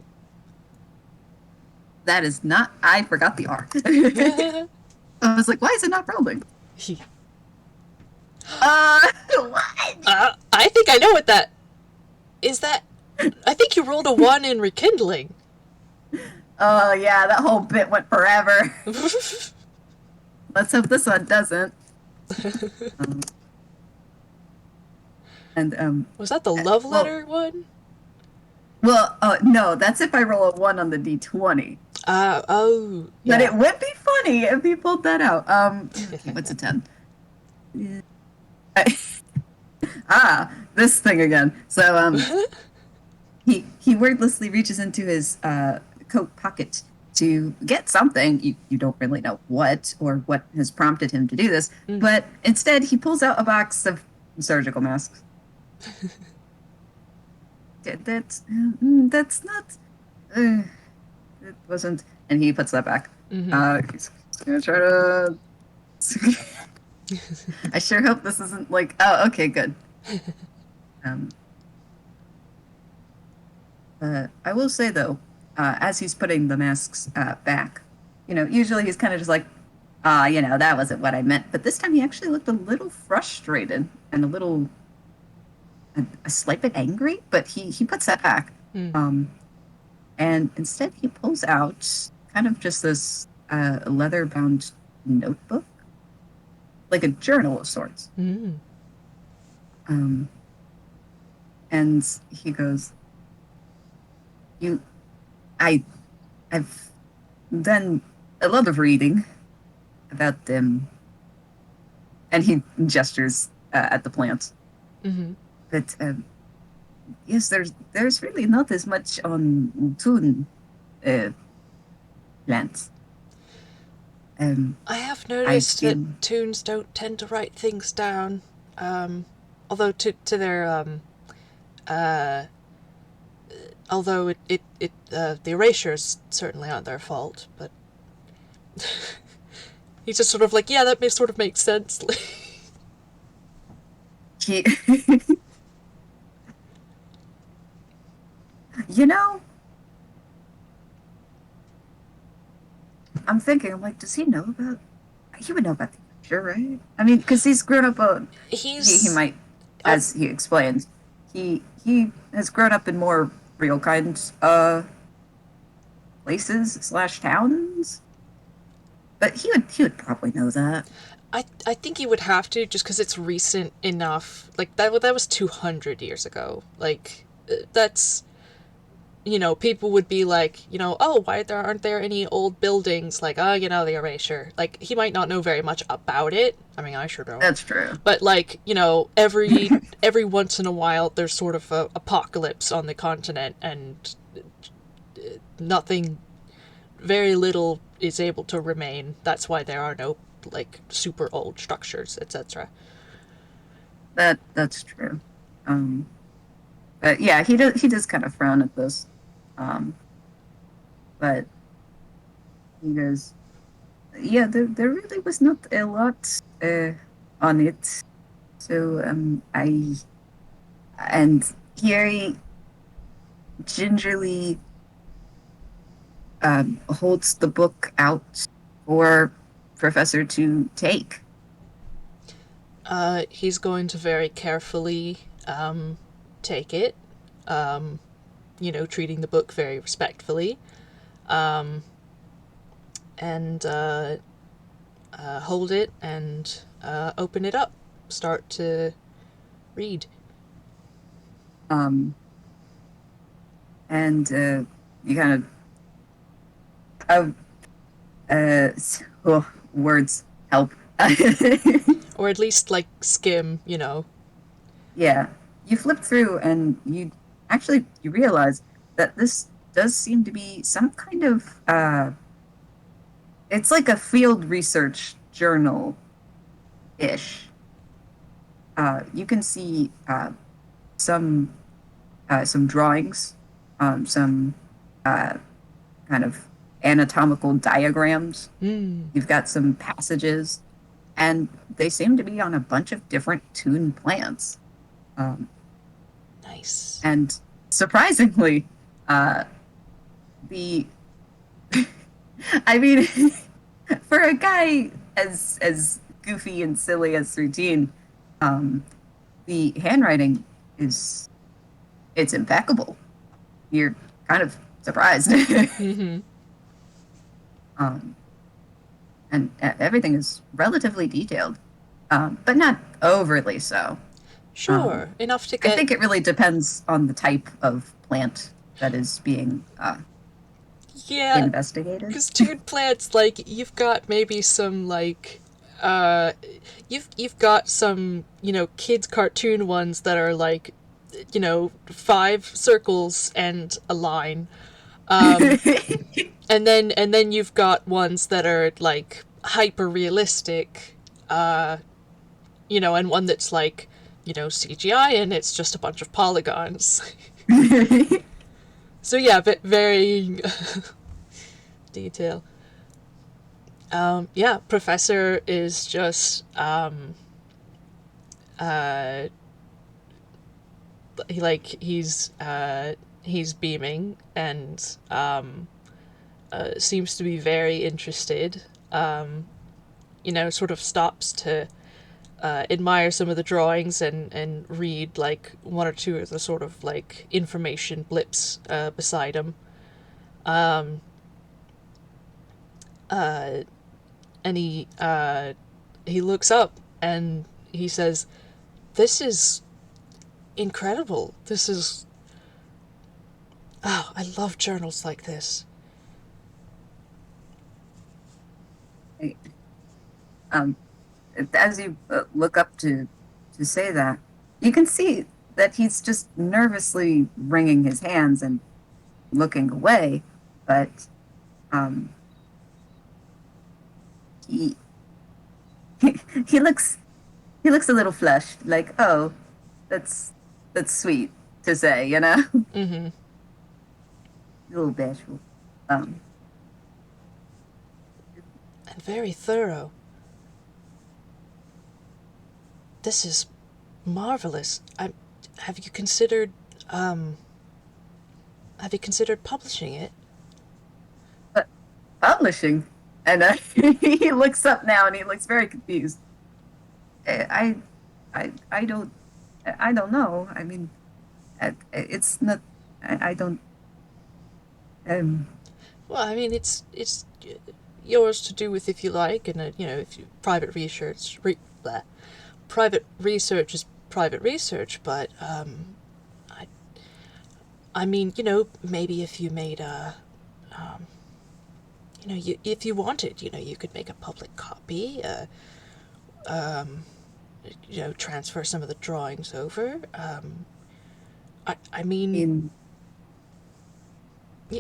That is not. I forgot the R. I was like, why is it not rolling? What? I think I know what that. Is that... I think you rolled a 1 in rekindling. Oh yeah, that whole bit went forever. Let's hope this one doesn't. Um, and Was that the love well, letter one? no, that's if I roll a 1 on the d20. Oh, But yeah. it would be funny if he pulled that out. Okay, what's a 10? This thing again. So he wordlessly reaches into his coat pocket to get something. You don't really know what or what has prompted him to do this, but instead he pulls out a box of surgical masks. That's not. It wasn't. And he puts that back. He's gonna try to. I sure hope this isn't like. Oh, okay, good. Um, I will say though, as he's putting the masks back, usually he's kind of just like, that wasn't what I meant. But this time he actually looked a little frustrated and a slight bit angry. But he puts that back, and instead he pulls out kind of just this leather-bound notebook, like a journal of sorts. And he goes, I've done a lot of reading about them, and he gestures at the plants. But yes, there's really not as much on Toon plants. I have I noticed feel that Toons don't tend to write things down. Although to their although the erasures certainly aren't their fault, but he's just sort of like, yeah, that sort of makes sense. he, you know, I'm thinking, I'm like, does he know about? He would know about the future, right? I mean, because he's grown up on. He He's might, as he explains, he has grown up in more real kinds places slash towns. But he would probably know that. I think he would have to, just because it's recent enough. Like that was 200 years ago. Like that's, people would be like, oh, why aren't there any old buildings? Like, oh, the erasure. Like, he might not know very much about it. I mean, I sure don't. That's true. But like, every once in a while, there's sort of a apocalypse on the continent, and nothing, very little is able to remain. That's why there are no like super old structures, etc. That's true. But yeah, he does kind of frown at this. But he goes, yeah, there really was not a lot on it. So I and Harry gingerly holds the book out for Professor to take. He's going to very carefully take it, treating the book very respectfully, and hold it and open it up, start to read. And you kind of words help. Or at least, like, skim, Yeah, you flip through and you realize that this does seem to be some kind of it's like a field research journal ish. You can see some drawings, some kind of anatomical diagrams. You've got some passages, and they seem to be on a bunch of different Toon plants. Nice. And surprisingly, the I mean, for a guy as goofy and silly as Routine, the handwriting is it's impeccable. You're kind of surprised. Mm-hmm. um, and everything is relatively detailed, but not overly so. Um, Sure, enough to I get. think it really depends on the type of plant that is being Yeah, investigated. because toon plants, like, you've got maybe some, like, uh, you've got some, kids cartoon ones that are like, 5 circles and a line. And then you've got ones that are like hyper realistic, and one that's like, CGI and it's just a bunch of polygons. So yeah, but varying detail. Yeah, Professor is just uh, he's beaming and seems to be very interested. Sort of stops to admire some of the drawings and read like one or two of the sort of like information blips beside him. And he looks up and he says, "This is incredible. This is I love journals like this." um, as you look up to say that, you can see that he's just nervously wringing his hands and looking away, but um, he he looks a little flushed, like, oh, that's sweet to say, you know, a Mm-hmm. little bashful. Um, And very thorough. This is marvelous. Have you considered um have you considered publishing it? but publishing, and he looks up now and he looks very confused. I, I don't, I don't know. I mean, it's not. I don't. Um, Well, I mean, it's yours to do with if you like, and if you private research, private research is private research. But I I mean, maybe if you made a if you wanted, you could make a public copy. Transfer some of the drawings over. I mean, in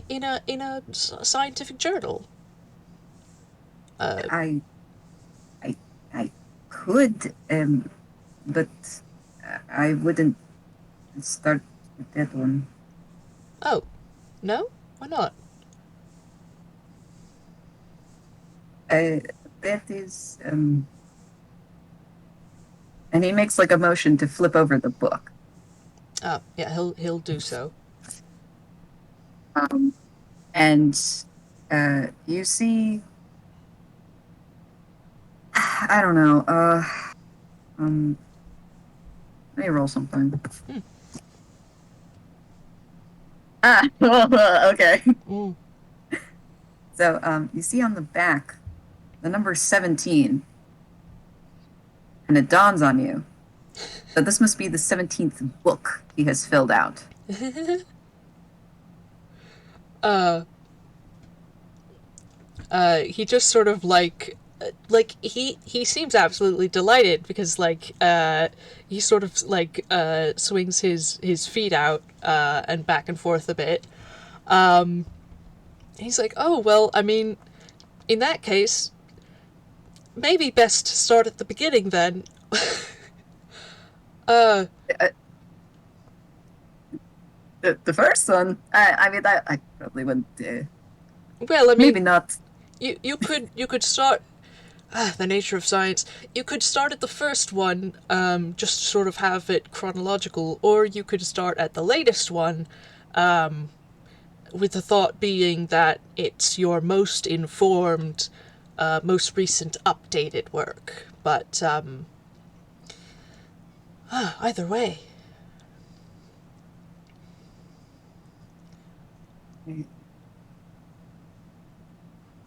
in a scientific journal. Uh, I, I, I could, but I wouldn't start with that one. oh, no, why not? Uh, that is, and he makes like a motion to flip over the book. Oh, yeah, he'll do so. Um, and you see, I don't know. Um, let me roll something. Hmm. Ah, okay. Mm. So you see on the back the number 17, and it dawns on you that this must be the 17th book he has filled out. uh, he just sort of like he seems absolutely delighted because he sort of like swings his feet out and back and forth a bit. He's like, "Oh, well, I mean, in that case, maybe best to start at the beginning then." uh Uh, the first one, I mean, I probably wouldn't. well, I Maybe mean, not. you could start. The nature of science. You could start at the first one, just sort of have it chronological, or you could start at the latest one, with the thought being that it's your most informed, most recent updated work. But either way.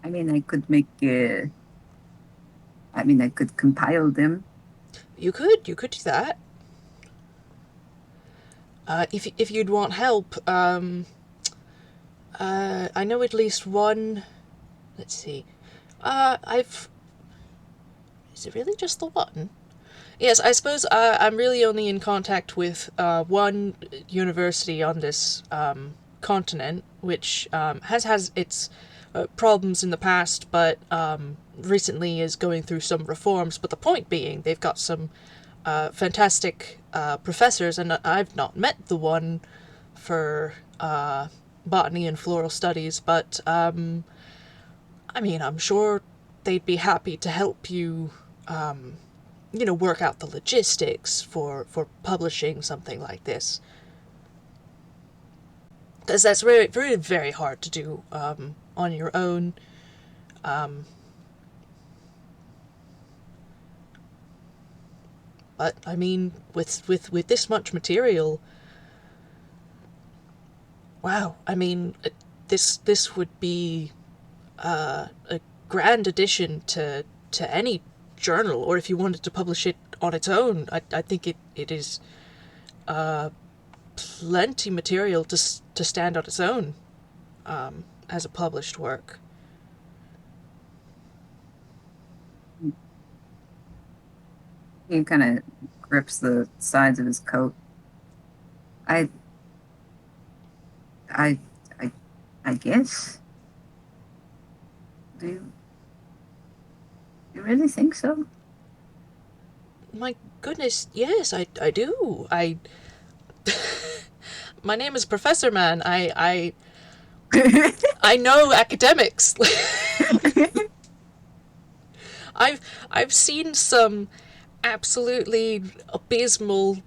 I mean, I could make. I mean, I could compile them. You could do that. If you'd want help, I know at least one. Let's see. I've. Is it really just the one? Yes, I suppose I'm really only in contact with one university on this continent, which has its problems in the past, but recently is going through some reforms. But the point being, they've got some fantastic professors, and I've not met the one for botany and floral studies, but I mean, I'm sure they'd be happy to help you, work out the logistics for publishing something like this. Because that's very, very, very hard to do on your own. Um, but I mean, with this much material, wow. I mean, this would be a grand addition to any journal, or if you wanted to publish it on its own, I think it is plenty material to stand on its own as a published work. He kind of grips the sides of his coat. I, I, I, I guess. Do you really think so? My goodness, yes, I do. My name is Professor Man. I know academics. I've seen some absolutely abysmal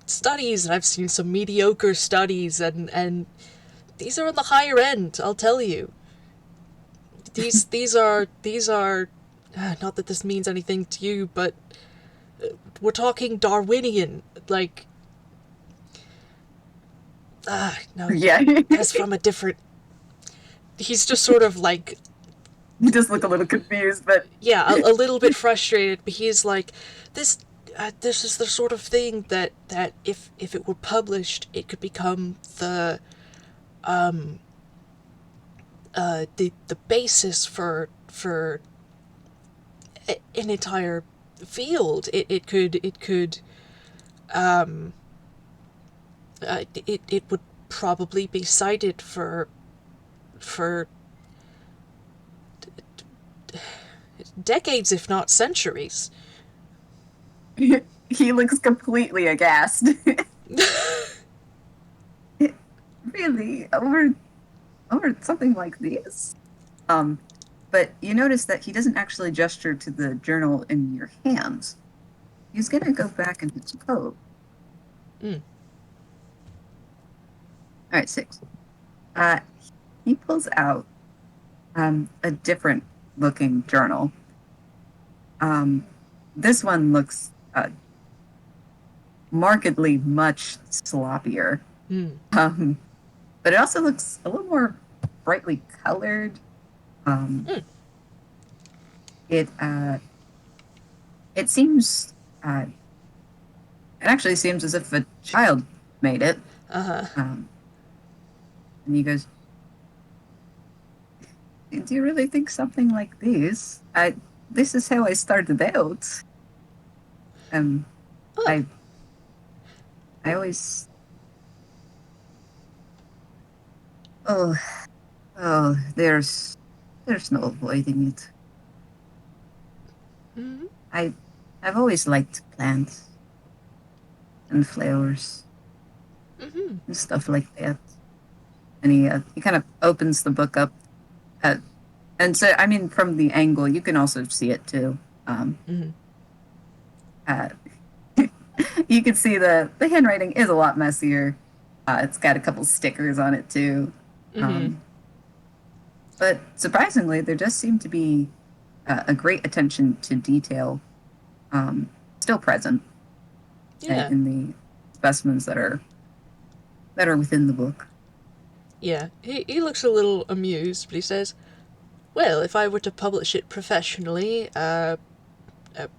studies, and I've seen some mediocre studies, and these are on the higher end. I'll tell you. These are not that this means anything to you, but we're talking Darwinian, like. No, Yeah. that's from a different. He's just sort of like, You just look a little confused, but yeah, a little bit frustrated, but he's like, this. This is the sort of thing that if it were published, it could become the basis for an entire field. It would probably be cited for decades, if not centuries. he looks completely aghast. Really, over something like this? Um, but you notice that he doesn't actually gesture to the journal in your hands. He's gonna go back in his coat. Mm. All right, 6. Uh, he pulls out a different looking journal. This one looks markedly much sloppier. Mm. But it also looks a little more brightly colored. Um, Mm. it seems it actually seems as if a child made it. Uh-huh. And he goes, "Do you really think something like this? This is how I started out. Um, Oh. I always oh there's no avoiding it. Mm-hmm. I I've always liked plants and flowers Mm-hmm. and stuff like that." And he kind of opens the book up, uh, and so I mean from the angle you can also see it too. Mm-hmm. Uh, you can see the handwriting is a lot messier. It's got a couple stickers on it too. Mm-hmm. Um, but surprisingly, there does seem to be a great attention to detail still present Yeah. in the specimens that are within the book. Yeah, he looks a little amused, but he says, well, if I were to publish it professionally,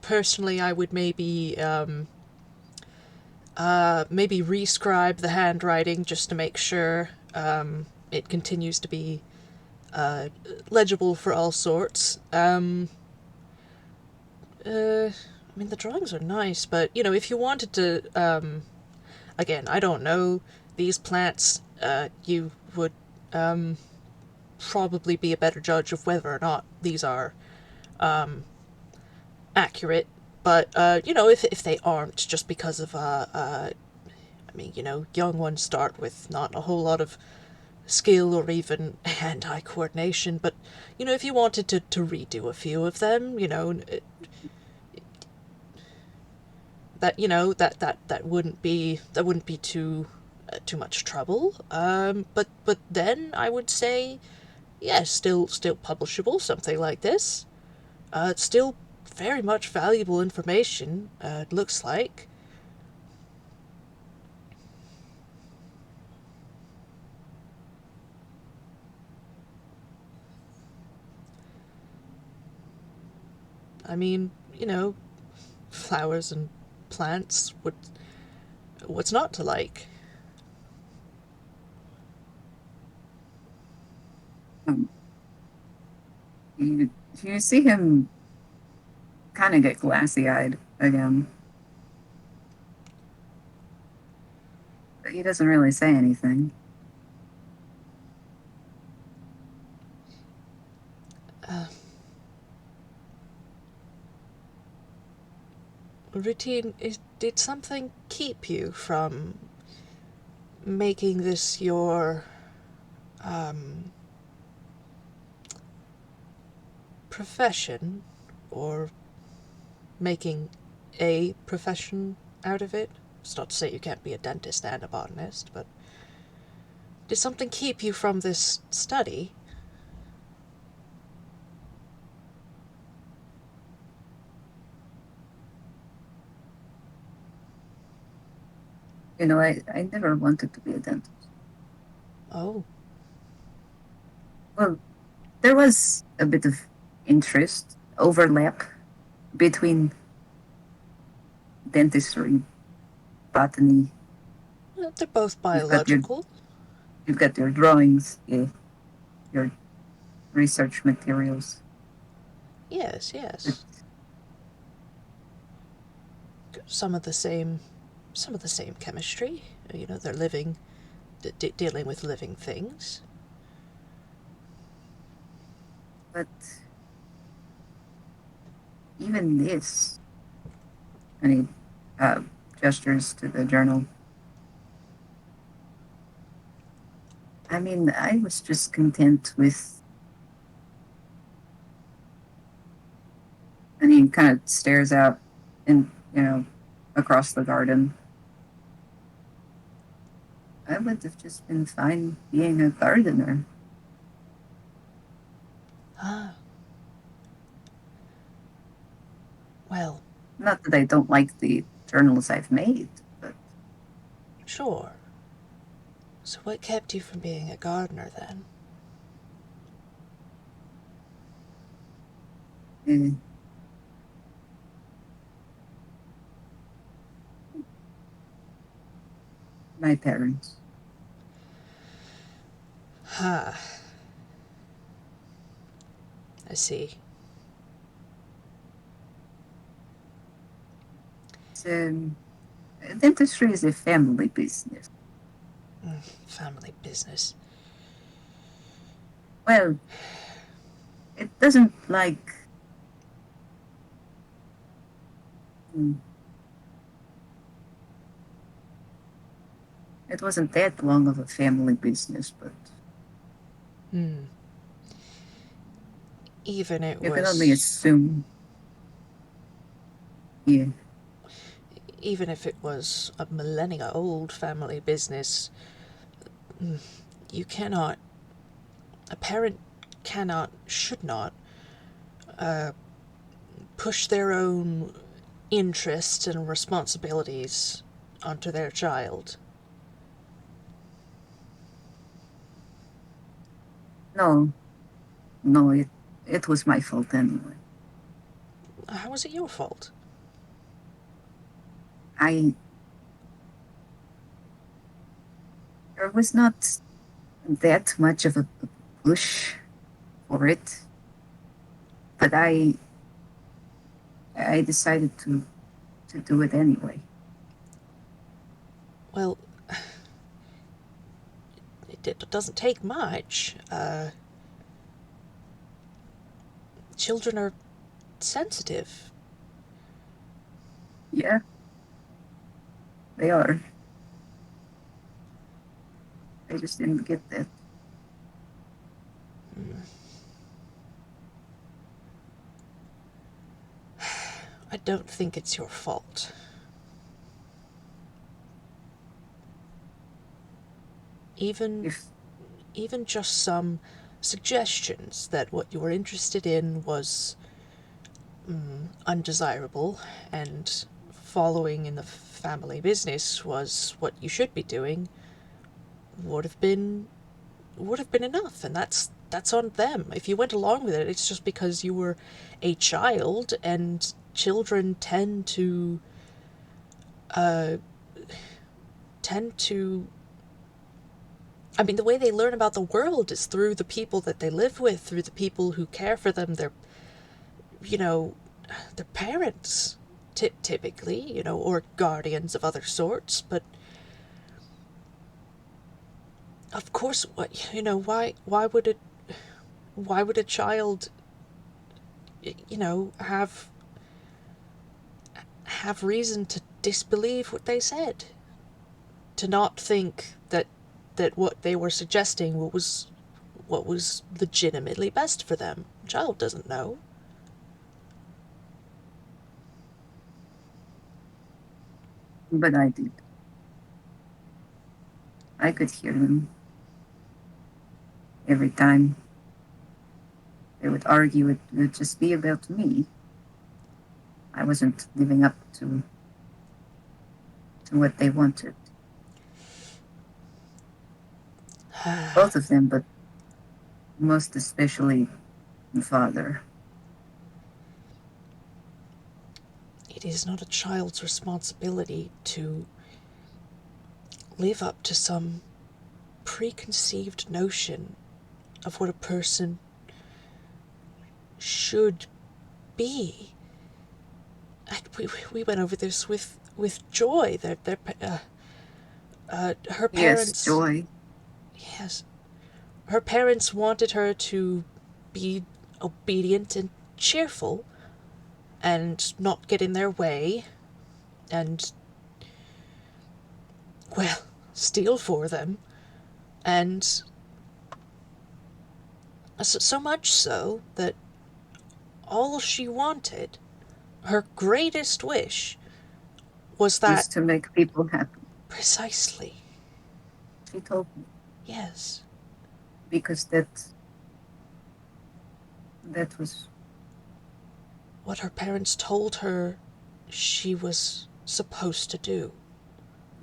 personally I would maybe rescribe the handwriting just to make sure it continues to be legible for all sorts. I mean, the drawings are nice, but, if you wanted to, again, I don't know, these plants, you would probably be a better judge of whether or not these are accurate. But, if they aren't, just because of, I mean, young ones start with not a whole lot of skill or even hand-eye coordination, but, if you wanted to redo a few of them, that wouldn't be too much trouble. But then I would say, yes, still publishable, something like this. It's still very much valuable information. It looks like. I mean, flowers and plants. What's not to like? Um, you see him kind of get glassy eyed again, but he doesn't really say anything. Routine, did something keep you from making this your um, profession, or making a profession out of it? It's not to say you can't be a dentist and a botanist, but did something keep you from this study? I never wanted to be a dentist. Oh, Well, there was a bit of interest, overlap between dentistry, botany. well, they're both You've got your biological. you've got your drawings, your research materials. Yes, But yes. Some of the same, some of the same chemistry. They're living, dealing with living things. but even this, and he gestures to the journal. I mean, I was just content with, and he kind of stares out and, across the garden. I would have just been fine being a gardener. Ah, well, Not that I don't like the journals I've made, but sure. So what kept you from being a gardener then? eh, my parents. Ha, I see. So, dentistry is a family business. Family business. Well, it doesn't like. hmm, It wasn't that long of a family business, but Hmm. Even it you can only was, assume. Yeah, even if it was a millennia old family business, you cannot, a parent cannot, should not, push their own interests and responsibilities onto their child. No, no, it was my fault anyway. How was it your fault? I There was not that much of a push for it, but I decided to do it anyway. Well, it doesn't take much. Children are sensitive. Yeah, they are. I just didn't get that. I don't think it's your fault. Even If even just some suggestions that what you were interested in was undesirable and following in the family business was what you should be doing would have been enough, and that's on them. If you went along with it, it's just because you were a child, and children tend to I mean, the way they learn about the world is through the people that they live with, through the people who care for them. You know, their parents, typically, or guardians of other sorts. But of course, why would a child, have reason to disbelieve what they said, to not think that what they were suggesting what was legitimately best for them. A child doesn't know. But I did. I could hear them every time they would argue. It would just be about me. I wasn't living up to what they wanted. Both of them, but most especially the father. It is not a child's responsibility to live up to some preconceived notion of what a person should be. We went over this with Joy. Her Yes, parents, joy. yes, her parents wanted her to be obedient and cheerful, and not get in their way, and, well, steal for them, and so much so that all she wanted, her greatest wish, was that. Was to make people happy. Precisely. She told me Yes. because that was What her parents told her she was supposed to do.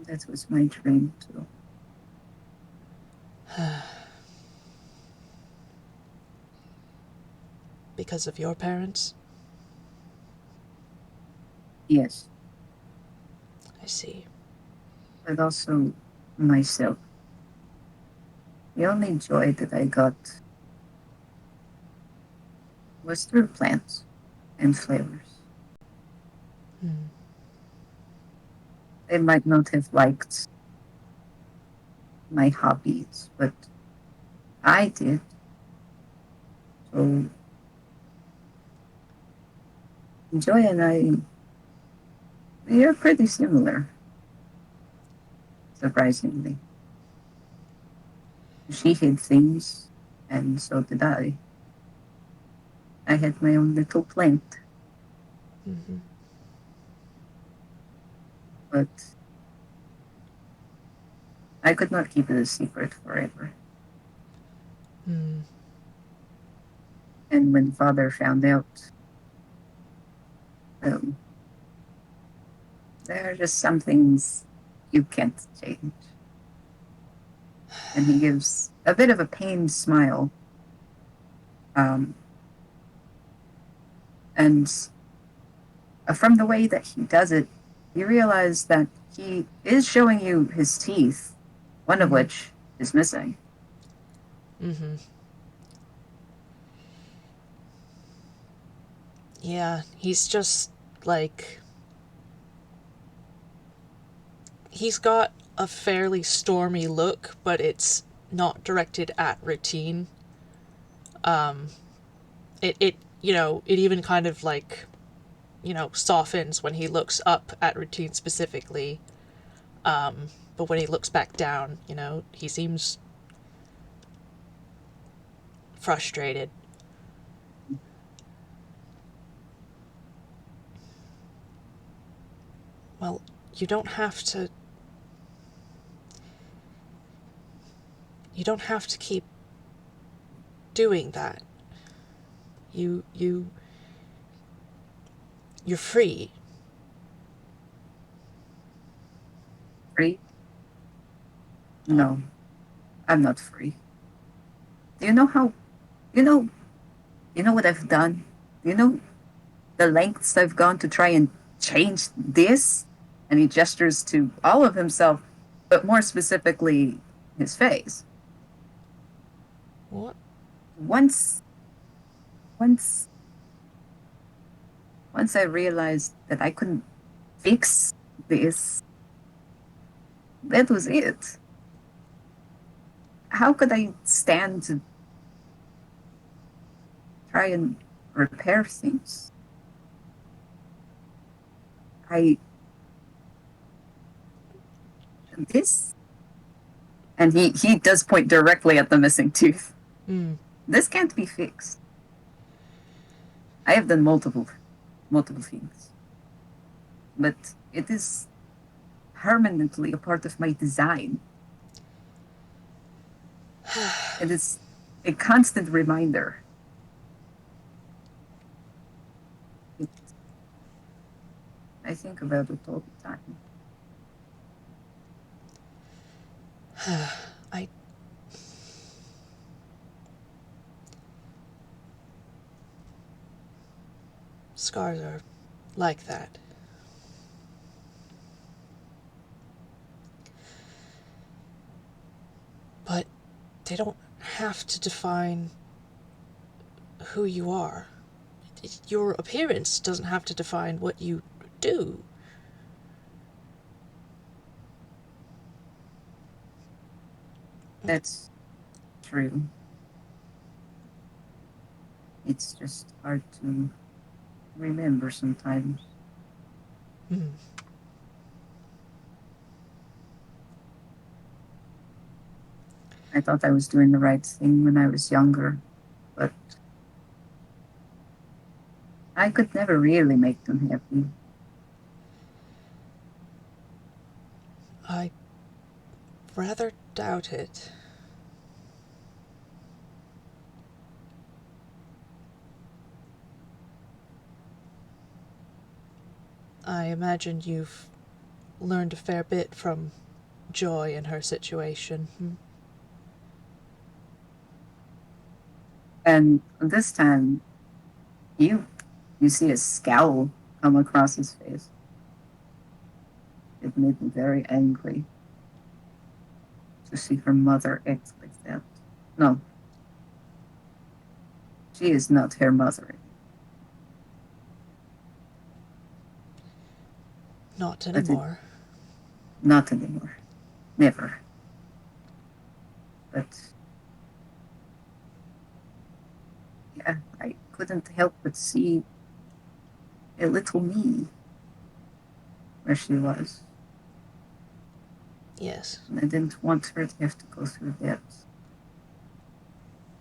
that was my dream too. Because of your parents? Yes, I see. but also myself. The only joy that I got was through plants and flavors. Hmm. They might not have liked my hobbies, but I did. So Joy and I, we are pretty similar, surprisingly. She hid things, and so did I. I had my own little plant, Mm-hmm. but I could not keep it a secret forever. Hmm. And when father found out, um, there are just some things you can't change. And he gives a bit of a pained smile. Um, and from the way that he does it, you realize that he is showing you his teeth, one of which is missing. Yeah, he's just like, he's got a fairly stormy look, but it's not directed at Routine. It it even kind of like, softens when he looks up at Routine specifically. But when he looks back down, he seems frustrated. Well, you don't have to. You don't have to keep doing that. You you you're free. Free? No, I'm not free. Do you know how? You know, you know what I've done. You know the lengths I've gone to try and change this. And he gestures to all of himself, but more specifically his face. What? Once, once, once I realized that I couldn't fix this, that was it. How could I stand to try and repair things? I this, and he does point directly at the missing tooth. This can't be fixed. I have done multiple things, but it is permanently a part of my design. It is a constant reminder. It, I think about it all the time. I Scars are like that. But they don't have to define who you are. Your appearance doesn't have to define what you do. That's true. It's just hard to remember sometimes. I thought I was doing the right thing when I was younger, but I could never really make them happy. I rather doubt it. I imagine you've learned a fair bit from Joy in her situation. And this time, you you see a scowl come across his face. It made me very angry to see her mother act like that. No, she is not her mother. Not But it, anymore. not anymore. Never. But yeah, I couldn't help but see a little me where she was. Yes. And I didn't want her to have to go through that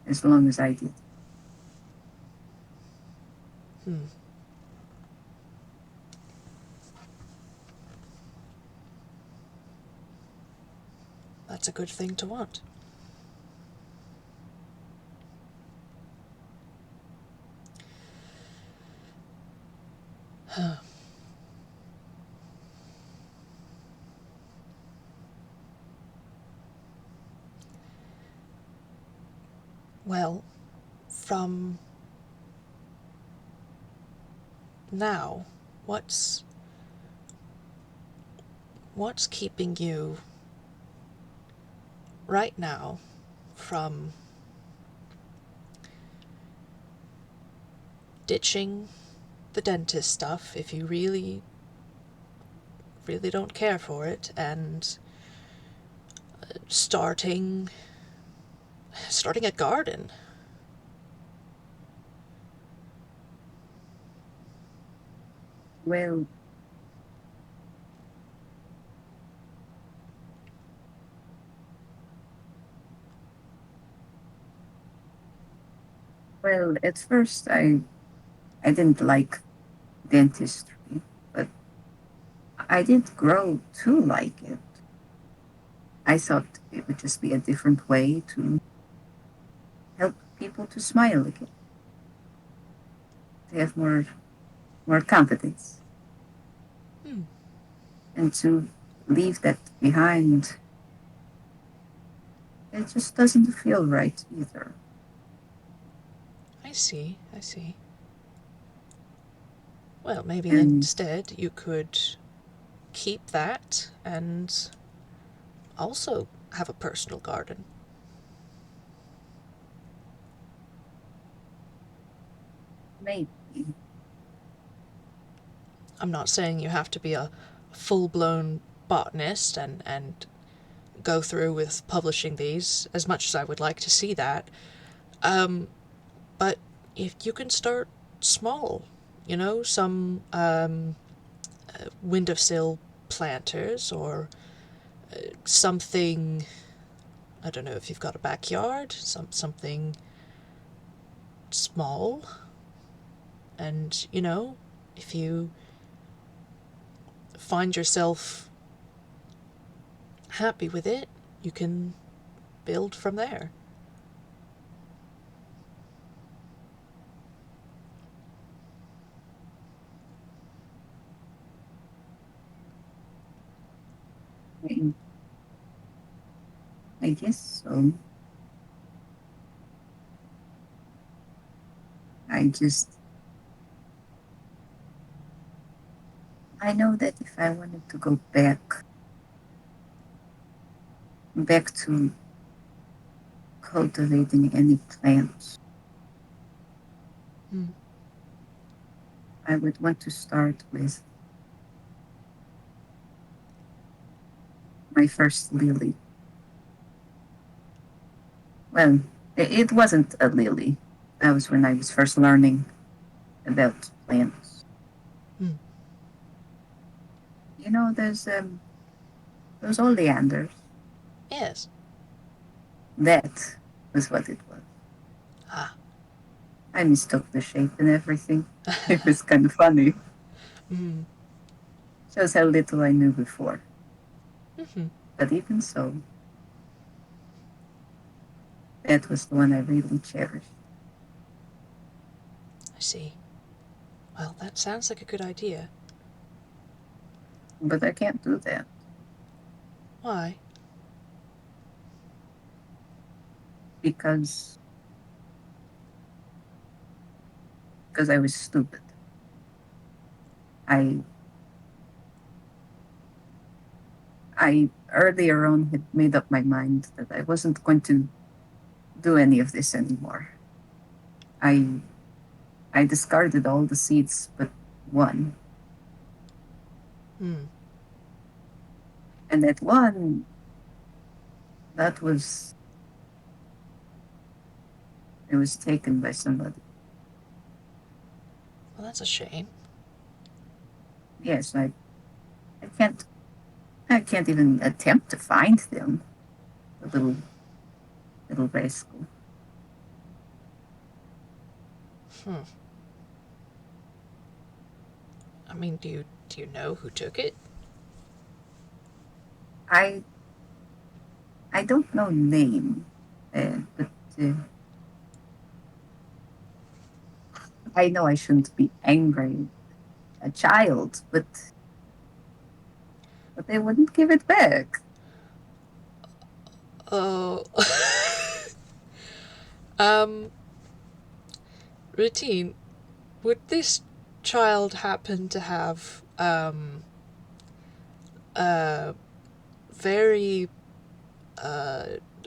as long as I did. That's a good thing to want. Well, from now? What's keeping you right now from ditching the dentist stuff if you really, really don't care for it, and starting a garden? Well, well, at first I didn't like dentistry, but I did grow to like it. I thought it would just be a different way to help people to smile again, to have more confidence, Hmm, and to leave that behind. It just doesn't feel right either. I see, I see. Well, maybe And instead you could keep that and also have a personal garden. maybe, I'm not saying you have to be a full blown botanist and go through with publishing these, as much as I would like to see that. Um, but if you can start small, some windowsill planters, or something. I don't know if you've got a backyard, something small, and if you find yourself happy with it, you can build from there. I, I guess so. I just, I know that if I wanted to go back to cultivating any plants, Hmm. I would want to start with my first lily. Well, it wasn't a lily. That was when I was first learning about plants. Hmm. You know, there's those oleanders. Yes. That was what it was. Ah. I mistook the shape and everything. It was kind of funny. Hmm. Shows how little I knew before. Mm-hmm. But even so, that was the one I really cherished. I see. Well, that sounds like a good idea. But I can't do that Why? because I was stupid. I I earlier on had made up my mind that I wasn't going to do any of this anymore. I I discarded all the seeds but one. Hmm. And that one, that was, it was taken by somebody. Well, that's a shame. Yes, I can't, I can't even attempt to find them. The little rascal. Hmm. I mean, do you know who took it? I I don't know name, but I know I shouldn't be angry at a child, but they wouldn't give it back. Oh. um. Routine, would this child happen to have very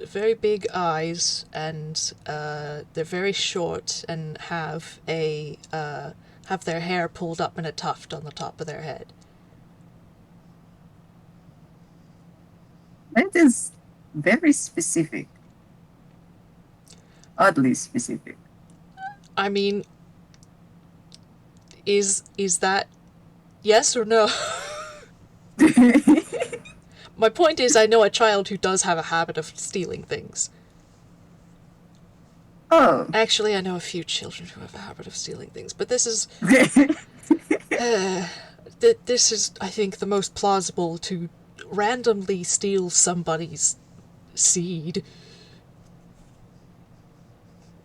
very big eyes, and they're very short, and have their hair pulled up in a tuft on the top of their head? That is very specific. Oddly specific. I mean, is that yes or no? My point is, I know a child who does have a habit of stealing things. Oh. Actually, I know a few children who have a habit of stealing things, but this is this is, I think, the most plausible, to randomly steal somebody's seed.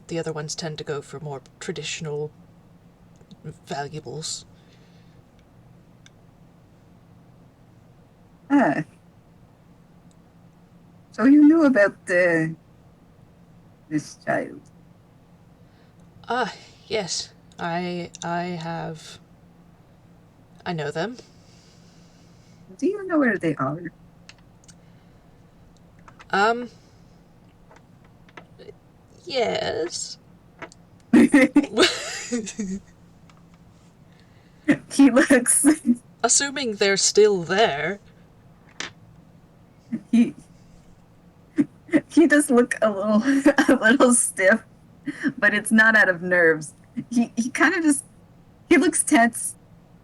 The other ones tend to go for more traditional valuables. Ah. So you knew about this child. Ah, yes. I know them. Do you know where they are? Yes. He looks. Assuming they're still there. He does look a little stiff, but it's not out of nerves. He kind of just he looks tense.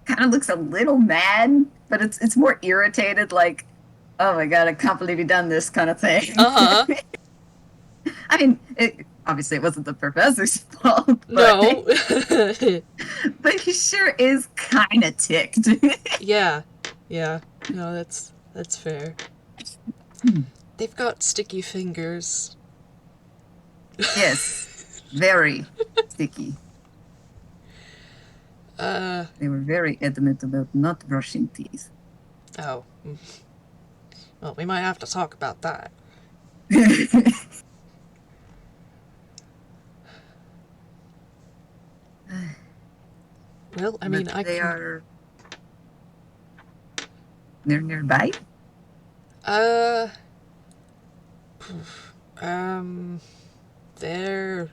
Kind of looks a little mad, but it's more irritated, like, oh my god, I can't believe you done this kind of thing. Uh-huh. I mean, obviously it wasn't the professor's fault, but, No. but he sure is kind of ticked. Yeah. Yeah. No, that's fair. They've got sticky fingers. Yes, very sticky. They were very adamant about not brushing teeth. Oh. Well, we might have to talk about that. Well, I mean, But I they can... are. They're nearby? Uh... They're...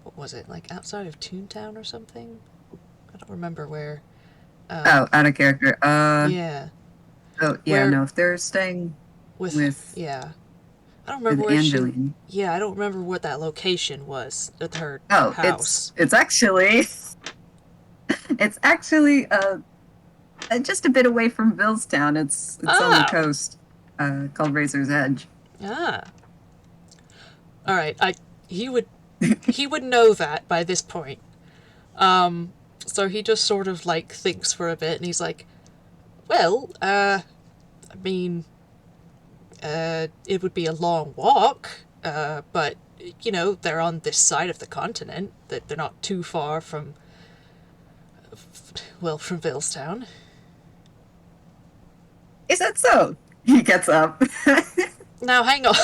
What was it? Like outside of Toontown or something? I don't remember where. Oh, out of character. Yeah. Oh, yeah, Where... no, if they're staying with Yeah. I don't remember where Angeline. Yeah, I don't remember what that location was at her Oh, house. it's actually just a bit away from Billstown. It's on the coast, called Razor's Edge. Ah. All right. He would know that by this point. So he just sort of like thinks for a bit, and he's like, "Well, I mean, it would be a long walk, but you know, they're on this side of the continent. That they're not too far from, well, from Billstown." Is that so? He gets up. Now, hang on.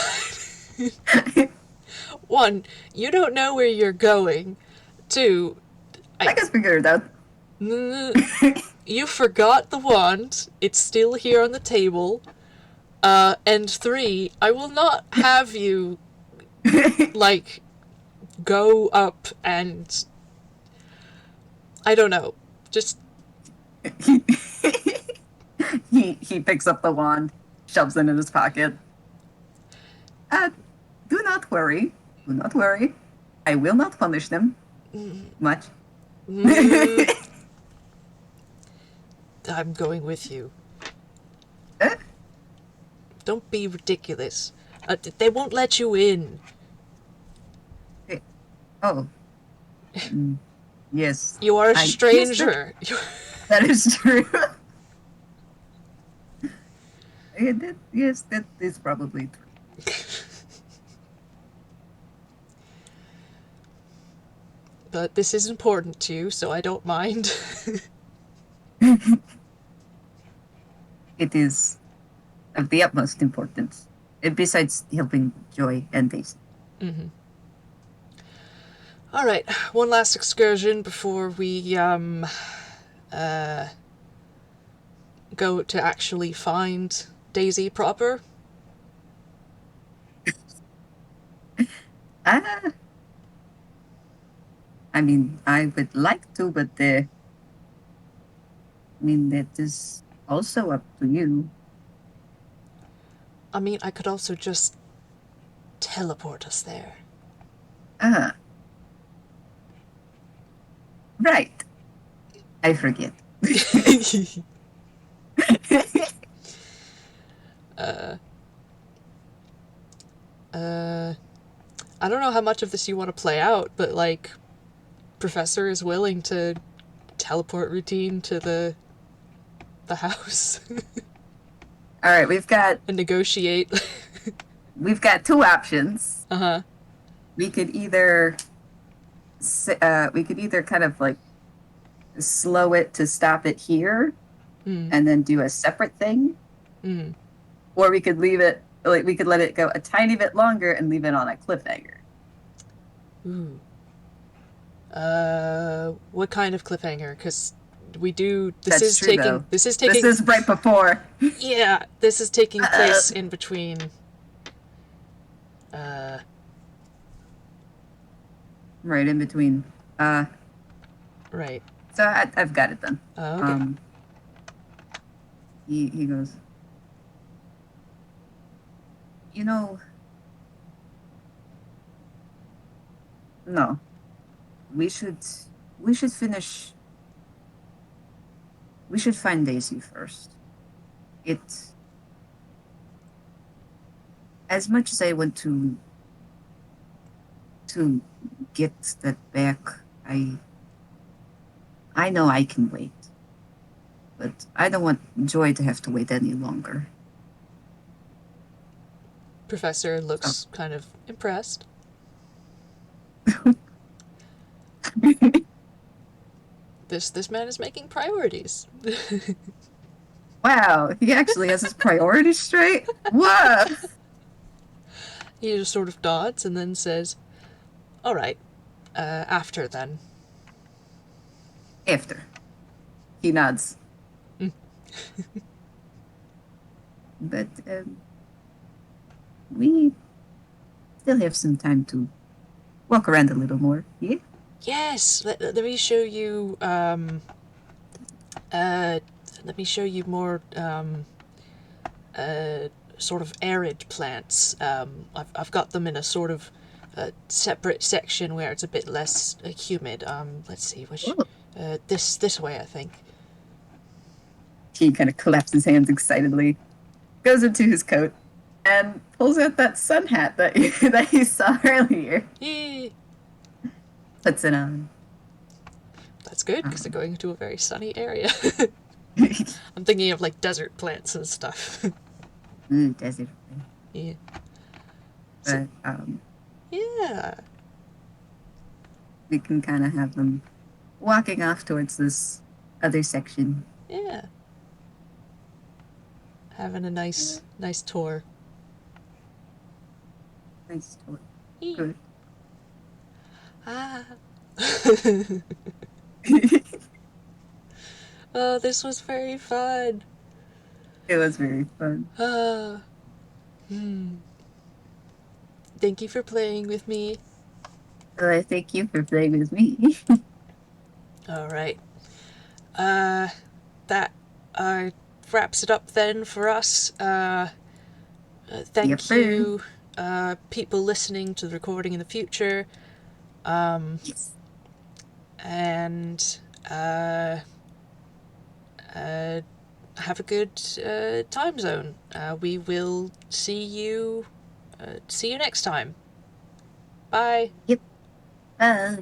One, you don't know where you're going. Two, I can figure it out. You forgot the wand. It's still here on the table. And three, I will not have you, like, go up and... I don't know. Just... He picks up the wand, shoves it in his pocket. Do not worry. Do not worry. I will not punish them much. I'm going with you. Don't be ridiculous. They won't let you in. Oh. Yes. You are a stranger. That is true. Yes, that is probably true. But this is important to you, so I don't mind. It is of the utmost importance. Besides helping Joy and Daisy. Mm-hmm. All right, one last excursion before we go to actually find Daisy proper. Ah, I mean, I would like to, but I mean, that is also up to you. I mean, I could also just teleport us there. Ah, right. I forget. uh, I don't know how much of this you want to play out, but like, Professor is willing to teleport Routine to the house All right, we've got and negotiate. we've got two options. Uh huh. We could we could either kind of like slow it to stop it here Mm. and then do a separate thing, Mm. or we could leave it like we could let it go a tiny bit longer and leave it on a cliffhanger. Ooh. What kind of cliffhanger? Because we do. This That's is true taking. though. This is This taking. is right before. Yeah, this is taking Uh, place in between. Uh. right in between. Uh, Right. so I've got it then. Oh, okay. Um, he goes, you know, no, we should we should finish. We should find Daisy first. It as much as I want to get that back, I know I can wait, but I don't want Joy to have to wait any longer. Professor So looks kind of impressed. This man is making priorities. wow, he actually has his priorities straight. What? He just sort of nods and then says, "All right, after then." After he nods, Mm. but we still have some time to walk around a little more. Yeah. Yes, let me show you. Uh, let me show you more. Sort of arid plants. I've got them in a sort of separate section where it's a bit less humid. Let's see which. Oh. This way, I think. He kind of claps his hands excitedly, goes into his coat, and pulls out that sun hat that that you saw earlier. Yeah, Puts it on. that's good because they're Um, going to a very sunny area. I'm thinking of like desert plants and stuff. desert. Yeah. So But yeah. we can kind of have them walking off towards this other section. Yeah. Having a nice tour. Nice toy. Yeah. Good. Ah. Oh, this was very fun. It was very fun. Ah. Hmm. Thank you for playing with me. Well, I thank you for playing with me. All right. That wraps it up then for us. Yep. Thank you, people listening to the recording in the future. Yes. And uh, have a good time zone. We will see you next time. Bye. Yep. Bye.